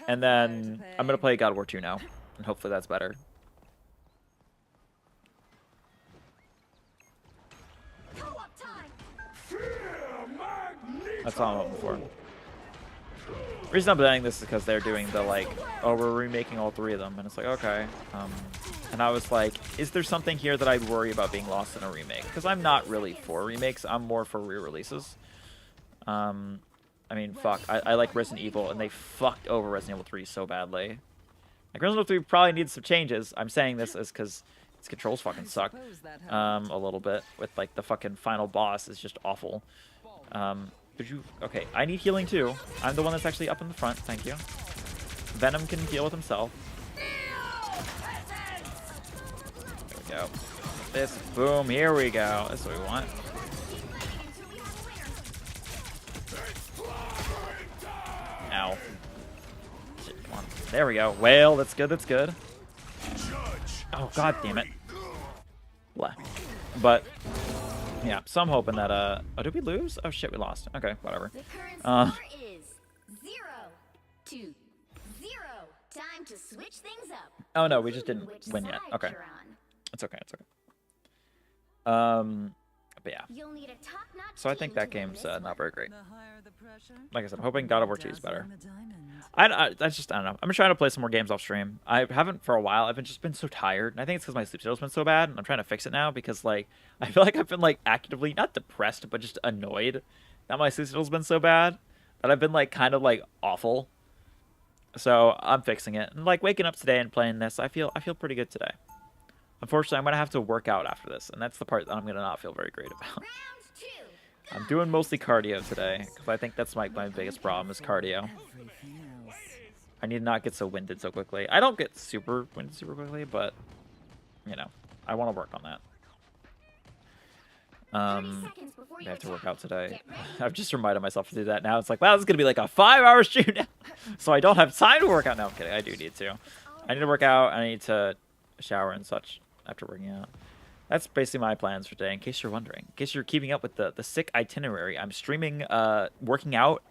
And then I'm going to play God of War 2 now, and hopefully that's better. Co-op time. Fear magnificent! That's all I'm hoping for. The reason I'm betting this is because they're doing the like, oh, we're remaking all 3 of them, and it's like, okay. And I was like, is there something here that I'd worry about being lost in a remake? Because I'm not really for remakes. I'm more for re-releases. I mean, fuck. I like Resident Evil, and they fucked over Resident Evil 3 so badly. Like, Resident Evil 3 probably needs some changes. I'm saying this is because its controls fucking suck a little bit. With, like, the fucking final boss is just awful. Okay, I need healing too. I'm the one that's actually up in the front, thank you. Venom can deal with himself. There we go. This, boom, here we go. That's what we want. Ow. Shit, come on. There we go. Well, that's good, that's good. Oh, god damn it. Blah. But... yeah, so I'm hoping that, oh, did we lose? Oh shit, we lost. Okay, whatever. The current score is 0-0. Time to switch things up. Oh no, we just didn't Which win yet. side Okay. you're on. It's okay, it's okay. But yeah. You'll need a top-notch So I think team that to win game's this not one. very great. The higher the pressure, Like I said, I'm hoping God of War 2 is better. dazzling the diamond. I don't know. I'm trying to play some more games off stream. I haven't for a while. I've just been so tired. And I think it's because my sleep schedule's been so bad. And I'm trying to fix it now because, like, I feel like I've been, like, actively, not depressed, but just annoyed that my sleep schedule's been so bad that I've been, like, kind of, like, awful. So I'm fixing it. And, like, waking up today and playing this, I feel pretty good today. Unfortunately, I'm going to have to work out after this. And that's the part that I'm going to not feel very great about. Round 2. I'm doing mostly cardio today because I think that's my biggest problem is cardio. Everything else. I need to not get so winded so quickly. I don't get super winded super quickly, but, you know, I want to work on that. 30 seconds before I you have to work attack. out today. Get ready. I've just reminded myself to do that now. It's like, wow, this is going to be like a 5-hour stream now. So I don't have time to work out. No, I'm kidding. I do need to. I need to work out. I need to shower and such after working out. That's basically my plans for today, in case you're wondering. In case you're keeping up with the sick itinerary. I'm streaming, working out,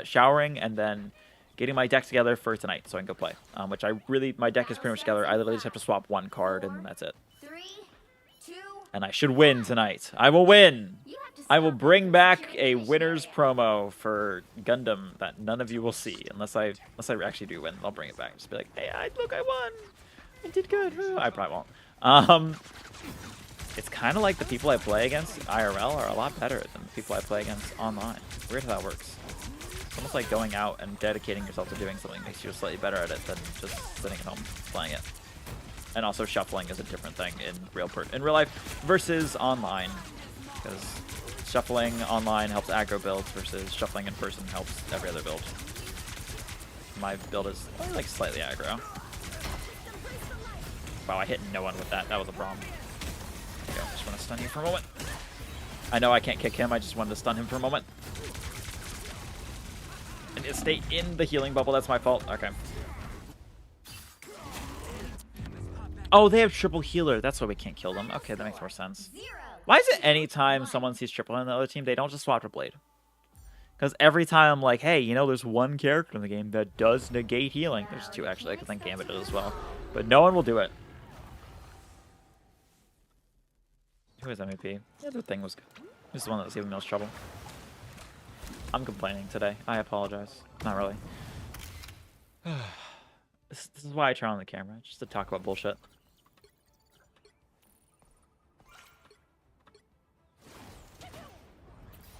showering, and then getting my deck together for tonight so I can go play. Which my deck is pretty much together. I literally just have to swap one card, and that's it. 3, 2. And I should win tonight. I will win! You have to I will stop bring the back a situation winner's there. promo for Gundam that none of you will see unless I actually do win. I'll bring it back. Just be like, hey, look, I won. I did good. I probably won't. It's kind of like the people I play against IRL are a lot better than the people I play against online. Weird how that works. It's almost like going out and dedicating yourself to doing something makes you slightly better at it than just sitting at home playing it. And also shuffling is a different thing in real life versus online, because shuffling online helps aggro builds versus shuffling in person helps every other build. My build is only like slightly aggro. Wow, I hit no one with that. That was a problem. There we go. Just want to stun you for a moment. I know I can't kick him. I just wanted to stun him for a moment. And to stay in the healing bubble. That's my fault. Okay. Oh, they have triple healer. That's why we can't kill them. Okay, that makes more sense. 0. Why is it anytime someone sees triple on the other team, they don't just swap to Blade? Because every time I'm like, hey, you know, there's one character in the game that does negate healing. There's 2 actually, because I think Gambit does as well. But no one will do it. Who is MVP? The other thing was good. This is the one that was giving me most trouble. I'm complaining today. I apologize. Not really. This is why I turn on the camera, just to talk about bullshit.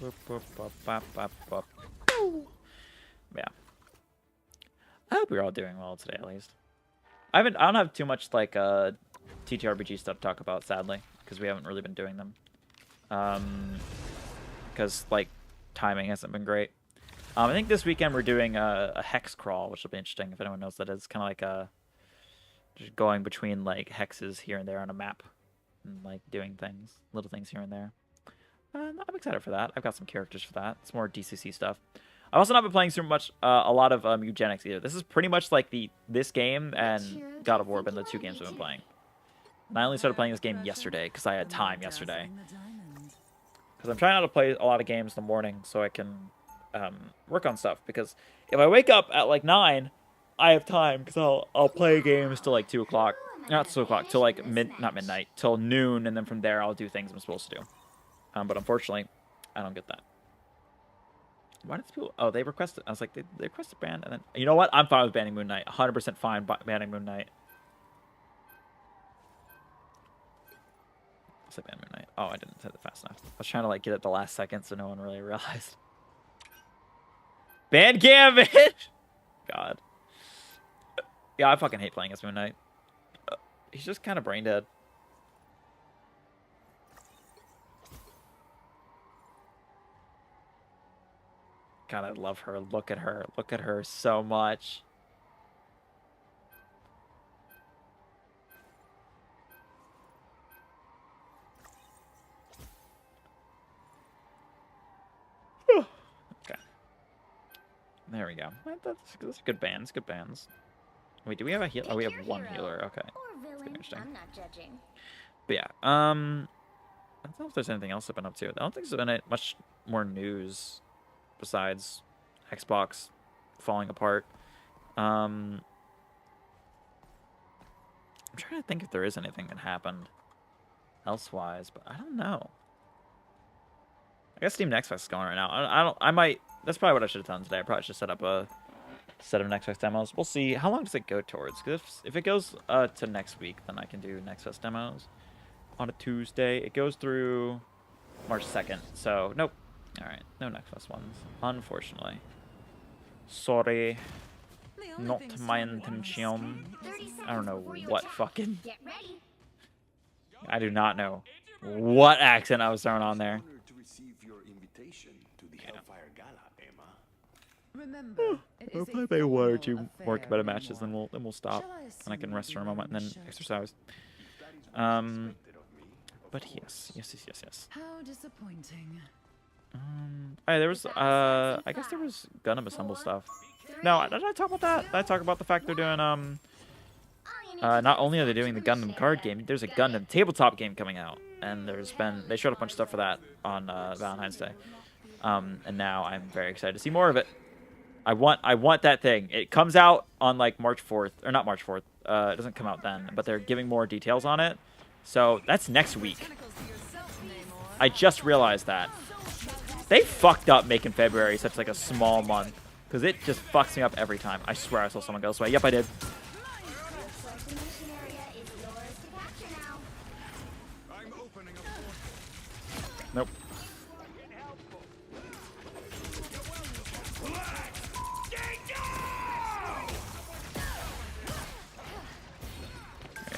Boop, boop, boop, bop, bop, bop. Yeah. I hope you're all doing well today, at least. I don't have too much like TTRPG stuff to talk about, sadly, because we haven't really been doing them. Because like timing hasn't been great. I think this weekend we're doing a hex crawl, which will be interesting if anyone knows what that is. Kind of like just going between like hexes here and there on a map, and like doing things, little things here and there. I'm excited for that. I've got some characters for that. It's more DCC stuff. I've also not been playing super much, a lot of Eugenics either. This is pretty much like this game and God of War have been the 2 games I've been playing. And I only started playing this game yesterday because I had time yesterday. Because I'm trying not to play a lot of games in the morning so I can work on stuff. Because if I wake up at like 9, I have time because I'll play games till like 2 o'clock. Not 2 o'clock, till like not midnight, till noon, and then from there I'll do things I'm supposed to do. But unfortunately, I don't get that. Why did people? Oh, they requested. I was like, they requested ban, and then you know what? I'm fine with banning Moon Knight. 100% fine banning Moon Knight. I said ban Moon Knight. Oh, I didn't say that fast enough. I was trying to like get it the last second, so no one really realized. Ban Gambit. God. Yeah, I fucking hate playing as Moon Knight. He's just kind of brain dead. God, I love her. Look at her. Look at her so much. Okay. There we go. That's good bands. Good bands. Wait, do we have a heal? Oh, we have one healer. Okay. Or villain. interesting. I'm not judging. But yeah, I don't know if there's anything else I've been up to. I don't think there's been much more news besides Xbox falling apart. I'm trying to think if there is anything that happened elsewise, but I don't know. I guess Steam Next Fest is going right now. I might. That's probably what I should have done today. I probably should set up a set of Next Fest demos. We'll see. How long does it go towards? Because if it goes to next week, then I can do Next Fest demos on a Tuesday. It goes through March 2nd. So nope. All right, no Next Fest ones, unfortunately. Sorry, not my intention. 30 seconds I don't know before you what attack. fucking. Get ready. I do not know what accent I was throwing on there. Honored to receive your invitation to the Hellfire Gala, Emma. Remember, it I'll is a play maybe one or two formal more affair competitive matches, then anymore. we'll stop, Shall I and I can assume rest for a you moment and then shirt? exercise. That is what is expected of me, of But course. yes. How disappointing. Oh, there was I guess there was Gundam Assemble stuff. No, did I talk about that? Did I talk about the fact they're doing All you need to not do only is are they go doing to the the Gundam machine card area. game, there's a Got Gundam tabletop game coming out, and they showed a bunch of stuff for that on Valentine's Day, and now I'm very excited to see more of it. I want that thing. It comes out on like March 4th, or not March 4th. It doesn't come out then, but they're giving more details on it, so that's next week. I just realized that they fucked up making February such like a small month, because it just fucks me up every time. I swear I saw someone go this way. Yep, I did. The mission area is yours to capture now. I'm opening a portal. Nope. There you go.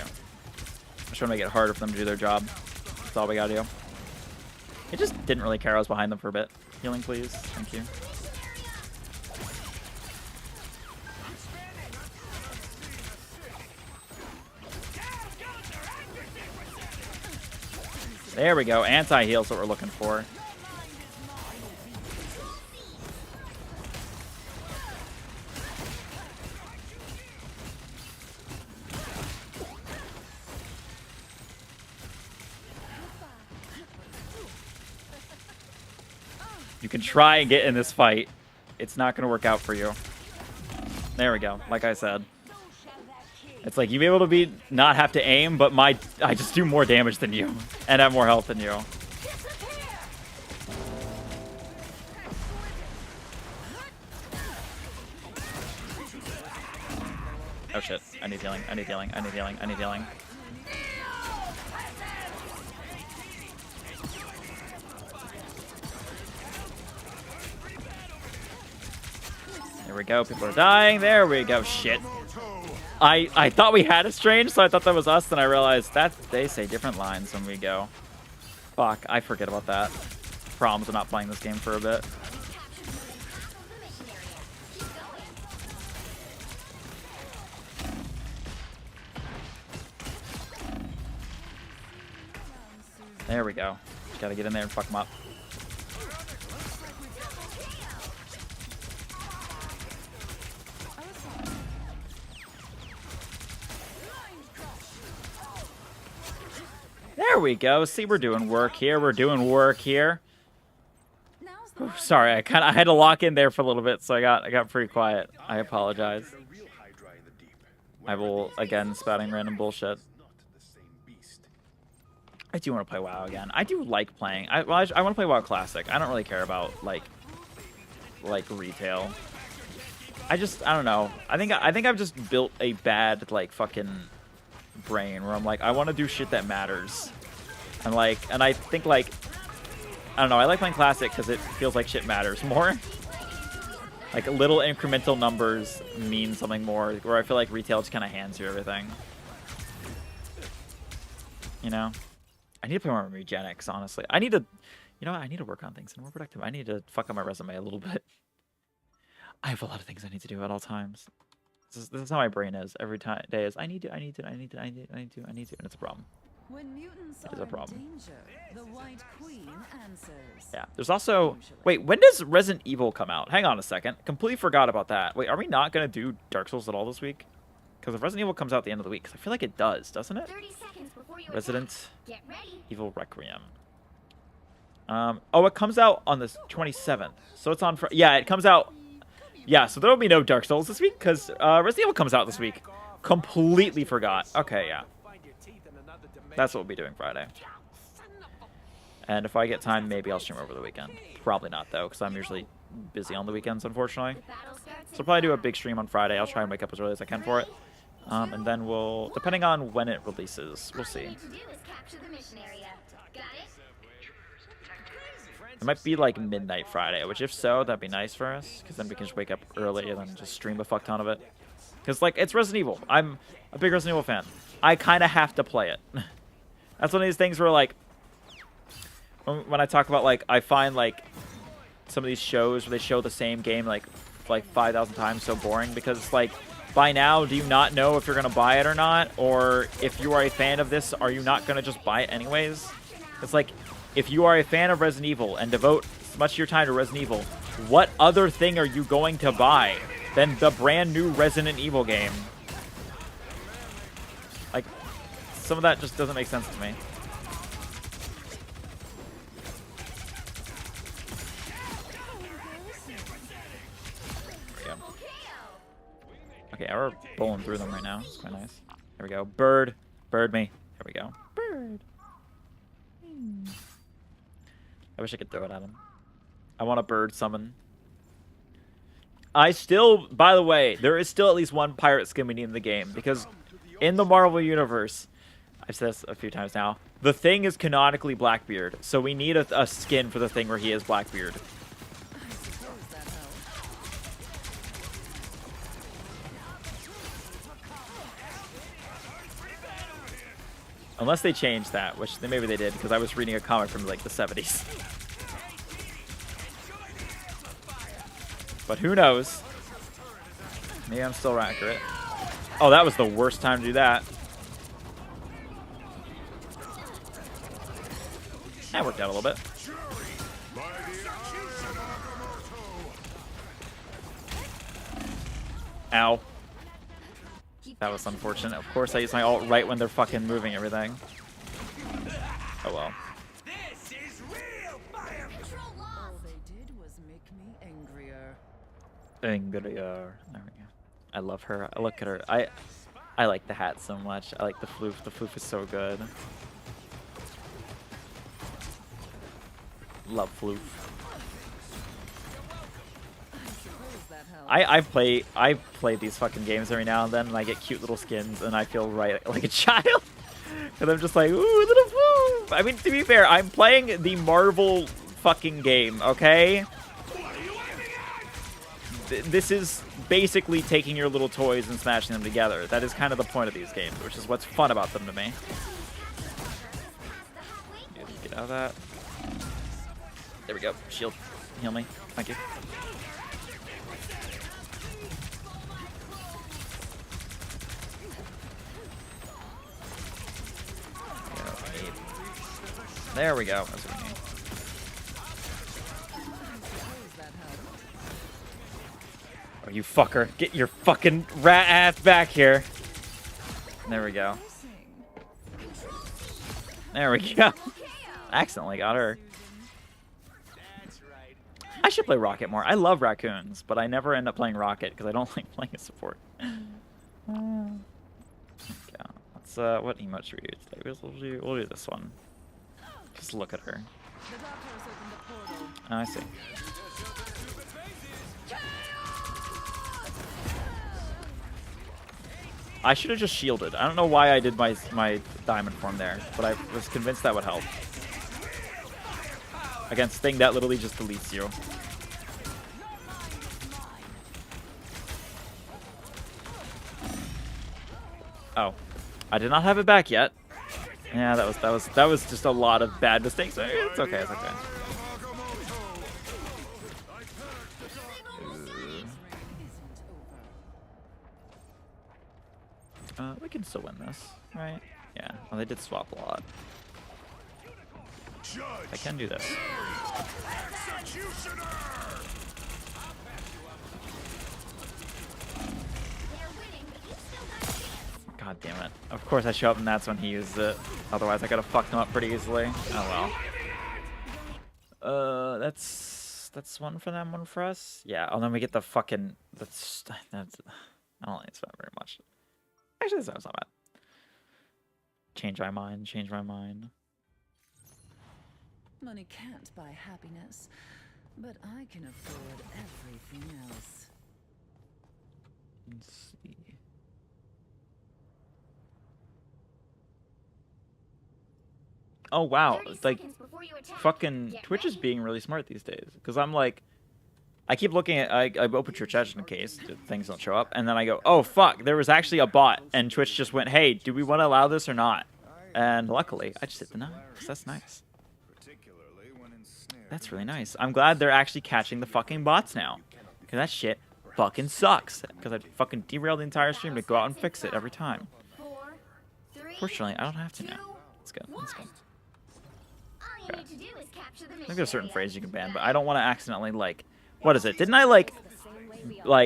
I'm just trying to make it harder for them to do their job. That's all we gotta do. It just didn't really care I was behind them for a bit. Healing, please. Thank you. There we go. Anti-heal's what we're looking for. You can try and get in this fight. It's not going to work out for you. There we go. Like I said. It's like, you be able to not have to aim, but I just do more damage than you. And have more health than you. Oh shit. I need healing. I need healing. I need healing. I need healing. There we go. People are dying. There we go. Shit. I thought we had a strange, so I thought that was us. Then I realized that they say different lines when we go. Fuck. I forget about that. Problems of not playing this game for a bit. There we go. Just gotta get in there and fuck them up. There we go. See, we're doing work here. We're doing work here. Ooh, sorry, I had to lock in there for a little bit, so I got pretty quiet. I apologize. The real Hydra in the deep. I will again spouting random bullshit. Not the same beast. I do want to play WoW again. I do like playing. I want to play WoW Classic. I don't really care about like like retail. I don't know. I think I've just built a bad like fucking brain where I'm like, I want to do shit that matters. And I think like, I don't know, I like playing Classic because it feels like shit matters more. Like little incremental numbers mean something more, where I feel like retail just kind of hands you everything. You know? I need to play more Regenics, honestly. I need to, you know what? I need to work on things and more productive. I need to fuck up my resume a little bit. I have a lot of things I need to do at all times. This is how my brain is. Every day is, I need to, and it's a problem. When mutants It is are a problem. in danger, the White Queen answers. Yeah. There's also, wait, when does Resident Evil come out? Hang on a second. Completely forgot about that. Wait, are we not going to do Dark Souls at all this week? Because if Resident Evil comes out at the end of the week, because I feel like it does, doesn't it? 30 seconds before you Resident attack. Get ready. Evil Requiem. Oh, it comes out on the 27th. So it's on, yeah, it comes out. Yeah, so there will be no Dark Souls this week because Resident Evil comes out this week. Completely forgot. Okay, yeah. That's what we'll be doing Friday. And if I get time, maybe I'll stream over the weekend. Probably not, though, because I'm usually busy on the weekends, unfortunately. Battle starts So I'll probably do a big stream on Friday. I'll try and wake up as early as I can for it. And then we'll, depending on when it releases, we'll All you see. need to do is capture the mission area. Got it? It might be like midnight Friday, which if so, that'd be nice for us, because then we can just wake up early and then just stream a fuck ton of it. Because, like, it's Resident Evil. I'm a big Resident Evil fan. I kind of have to play it. That's one of these things where, like, when I talk about, like, I find, like, some of these shows where they show the same game, like 5,000 times so boring, because it's like, by now, do you not know if you're going to buy it or not? Or if you are a fan of this, are you not going to just buy it anyways? It's like, if you are a fan of Resident Evil and devote much of your time to Resident Evil, what other thing are you going to buy than the brand new Resident Evil game? Like, some of that just doesn't make sense to me. There we go. Okay, we're bowling through them right now. It's quite nice. There we go. Bird. Bird me. There we go. Bird. I wish I could throw it at him. I want a bird summon. I still, by the way, there is still at least one pirate skin we need in the game, because in the Marvel Universe, I've said this a few times now, the Thing is canonically Blackbeard, so we need a skin for the Thing where he is Blackbeard. Unless they changed that, which maybe they did, because I was reading a comic from like the 70s. But who knows? Maybe I'm still accurate. Oh, that was the worst time to do that. That worked out a little bit. Ow. That was unfortunate. Of course I use my ult right when they're fucking moving everything. Oh well. All they did was make me angrier. Angrier. There we go. I love her. I look at her. I like the hat so much. I like the floof. The floof is so good. Love floof. I play these fucking games every now and then, and I get cute little skins, and I feel right like a child. And I'm just like, ooh, little floof. I mean, to be fair, I'm playing the Marvel fucking game, okay? This is basically taking your little toys and smashing them together. That is kind of the point of these games, which is what's fun about them to me. Get out of that. There we go. Shield. Heal me. Thank you. There we go. That's what we need. Oh, you fucker. Get your fucking rat ass back here. There we go. There we go. Accidentally got her. I should play Rocket more. I love raccoons, but I never end up playing Rocket because I don't like playing a support. Okay, let's, what emote should we do today? We'll do this one. Just look at her. Oh, I see. I should have just shielded. I don't know why I did my diamond form there, but I was convinced that would help. Against thing that literally just deletes you. Oh, I did not have it back yet. Yeah, that was just a lot of bad mistakes. It's okay, it's okay. We can still win this, right? Yeah. Well, they did swap a lot. I can do this. God damn it. Of course I show up and that's when he uses it. Otherwise I could have fucked him up pretty easily. Oh well. That's one for them, one for us. Yeah, oh then we get the fucking that's I don't think it's not very much. Actually this sounds not bad. Change my mind, change my mind. Money can't buy happiness, but I can afford everything else. Let's see. Oh wow, it's like fucking Twitch is being really smart these days. Because I'm like, I keep looking at, I open Twitch Edge in case things don't show up, and then I go, oh fuck, there was actually a bot, and Twitch just went, hey, do we want to allow this or not? And luckily, I just hit deny, because that's nice. That's really nice. I'm glad they're actually catching the fucking bots now. Because that shit fucking sucks. Because I fucking derailed the entire stream to go out and fix it every time. Fortunately, I don't have to now. Let's go. Let's go. Okay. I think there's a certain phrase you can ban, but I don't want to accidentally, like... What is it? Didn't I, like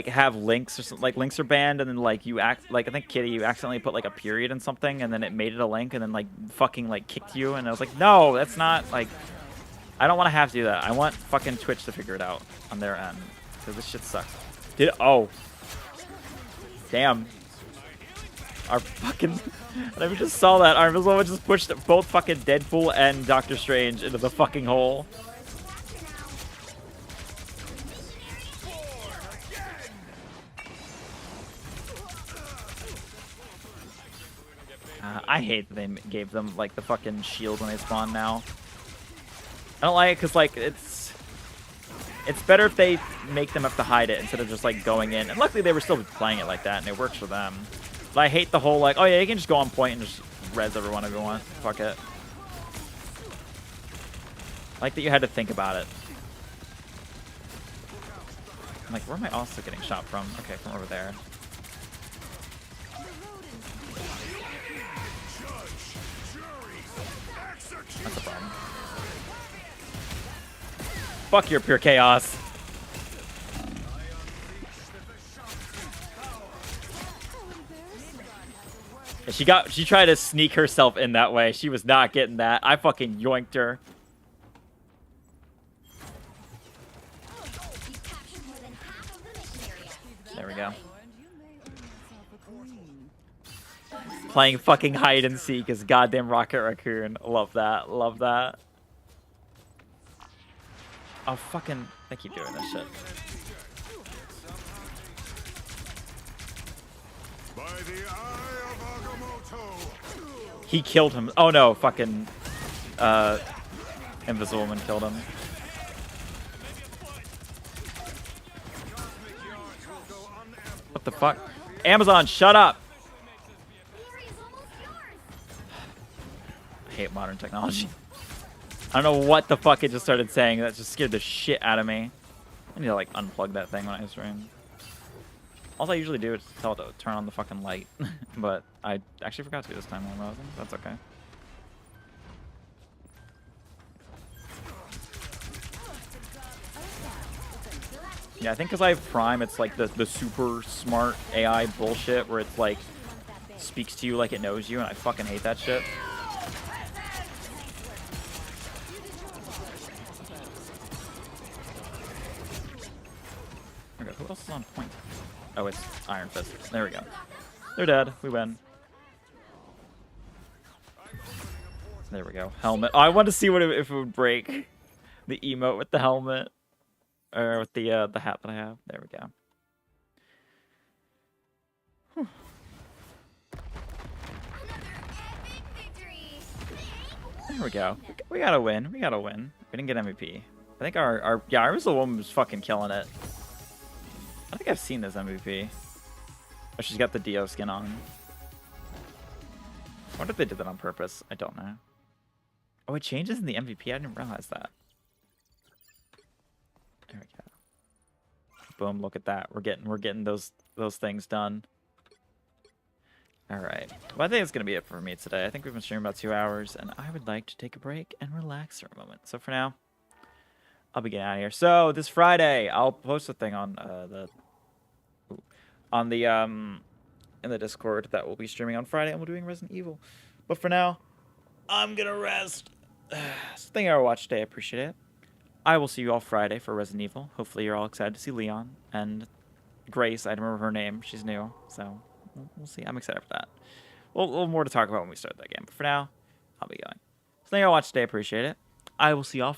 have links or something? Like, links are banned, and then, like, you act... Like, I think, Kitty, you accidentally put, like, a period in something, and then it made it a link, and then, like, fucking, like, kicked you, and I was like, no, that's not, like... I don't want to have to do that. I want fucking Twitch to figure it out on their end. Because this shit sucks. Oh. Damn. Our fucking... I never just saw that. Our invisible one just pushed both fucking Deadpool and Doctor Strange into the fucking hole. I hate that they gave them, like, the fucking shield when they spawn now. I don't like it because, like, it's better if they make them have to hide it instead of just, like, going in. And luckily they were still playing it like that, and it works for them. But I hate the whole, like, oh yeah, you can just go on point and just res everyone if you want. Fuck it. I like that you had to think about it. I'm like, where am I also getting shot from? Okay, from over there. That's a problem. Fuck your pure chaos. She tried to sneak herself in that way. She was not getting that. I fucking yoinked her. There we go. Playing fucking hide and seek as goddamn Rocket Raccoon. Love that. Love that. Oh, fucking... They keep doing this shit. He killed him. Oh no, fucking... Invisible Woman killed him. What the fuck? Amazon, shut up! I hate modern technology. I don't know what the fuck it just started saying. That just scared the shit out of me. I need to, like, unplug that thing when I stream. All I usually do is tell it to turn on the fucking light. But I actually forgot to this time while I was in. That's okay. Yeah, I think because I have Prime, it's like the super smart AI bullshit where it's like speaks to you like it knows you, and I fucking hate that shit. Okay, who else is on point? Oh, it's Iron Fist. There we go. They're dead. We win. There we go. Helmet. Oh, I want to see what if it would break the emote with the helmet. Or with the hat that I have. There we go. Whew. There we go. We gotta win. We gotta win. We didn't get MVP. I think our Iris woman was fucking killing it. I think I've seen this MVP. Oh, she's got the Dio skin on. I wonder if they did that on purpose. I don't know. Oh, it changes in the MVP. I didn't realize that. There we go. Boom! Look at that. We're getting those things done. All right. Well, I think that's gonna be it for me today. I think we've been streaming about 2 hours, and I would like to take a break and relax for a moment. So for now, I'll be getting out of here. So this Friday, I'll post a thing on in the Discord that we'll be streaming on Friday, and we're doing Resident Evil. But for now, I'm gonna rest. So thank you for watching today. I appreciate it. I will see you all Friday for Resident Evil. Hopefully you're all excited to see Leon and Grace. I don't remember her name. She's new, so we'll see. I'm excited for that. We'll more to talk about when we start that game. But for now, I'll be going. So thank you all for watching today. I appreciate it. I will see you all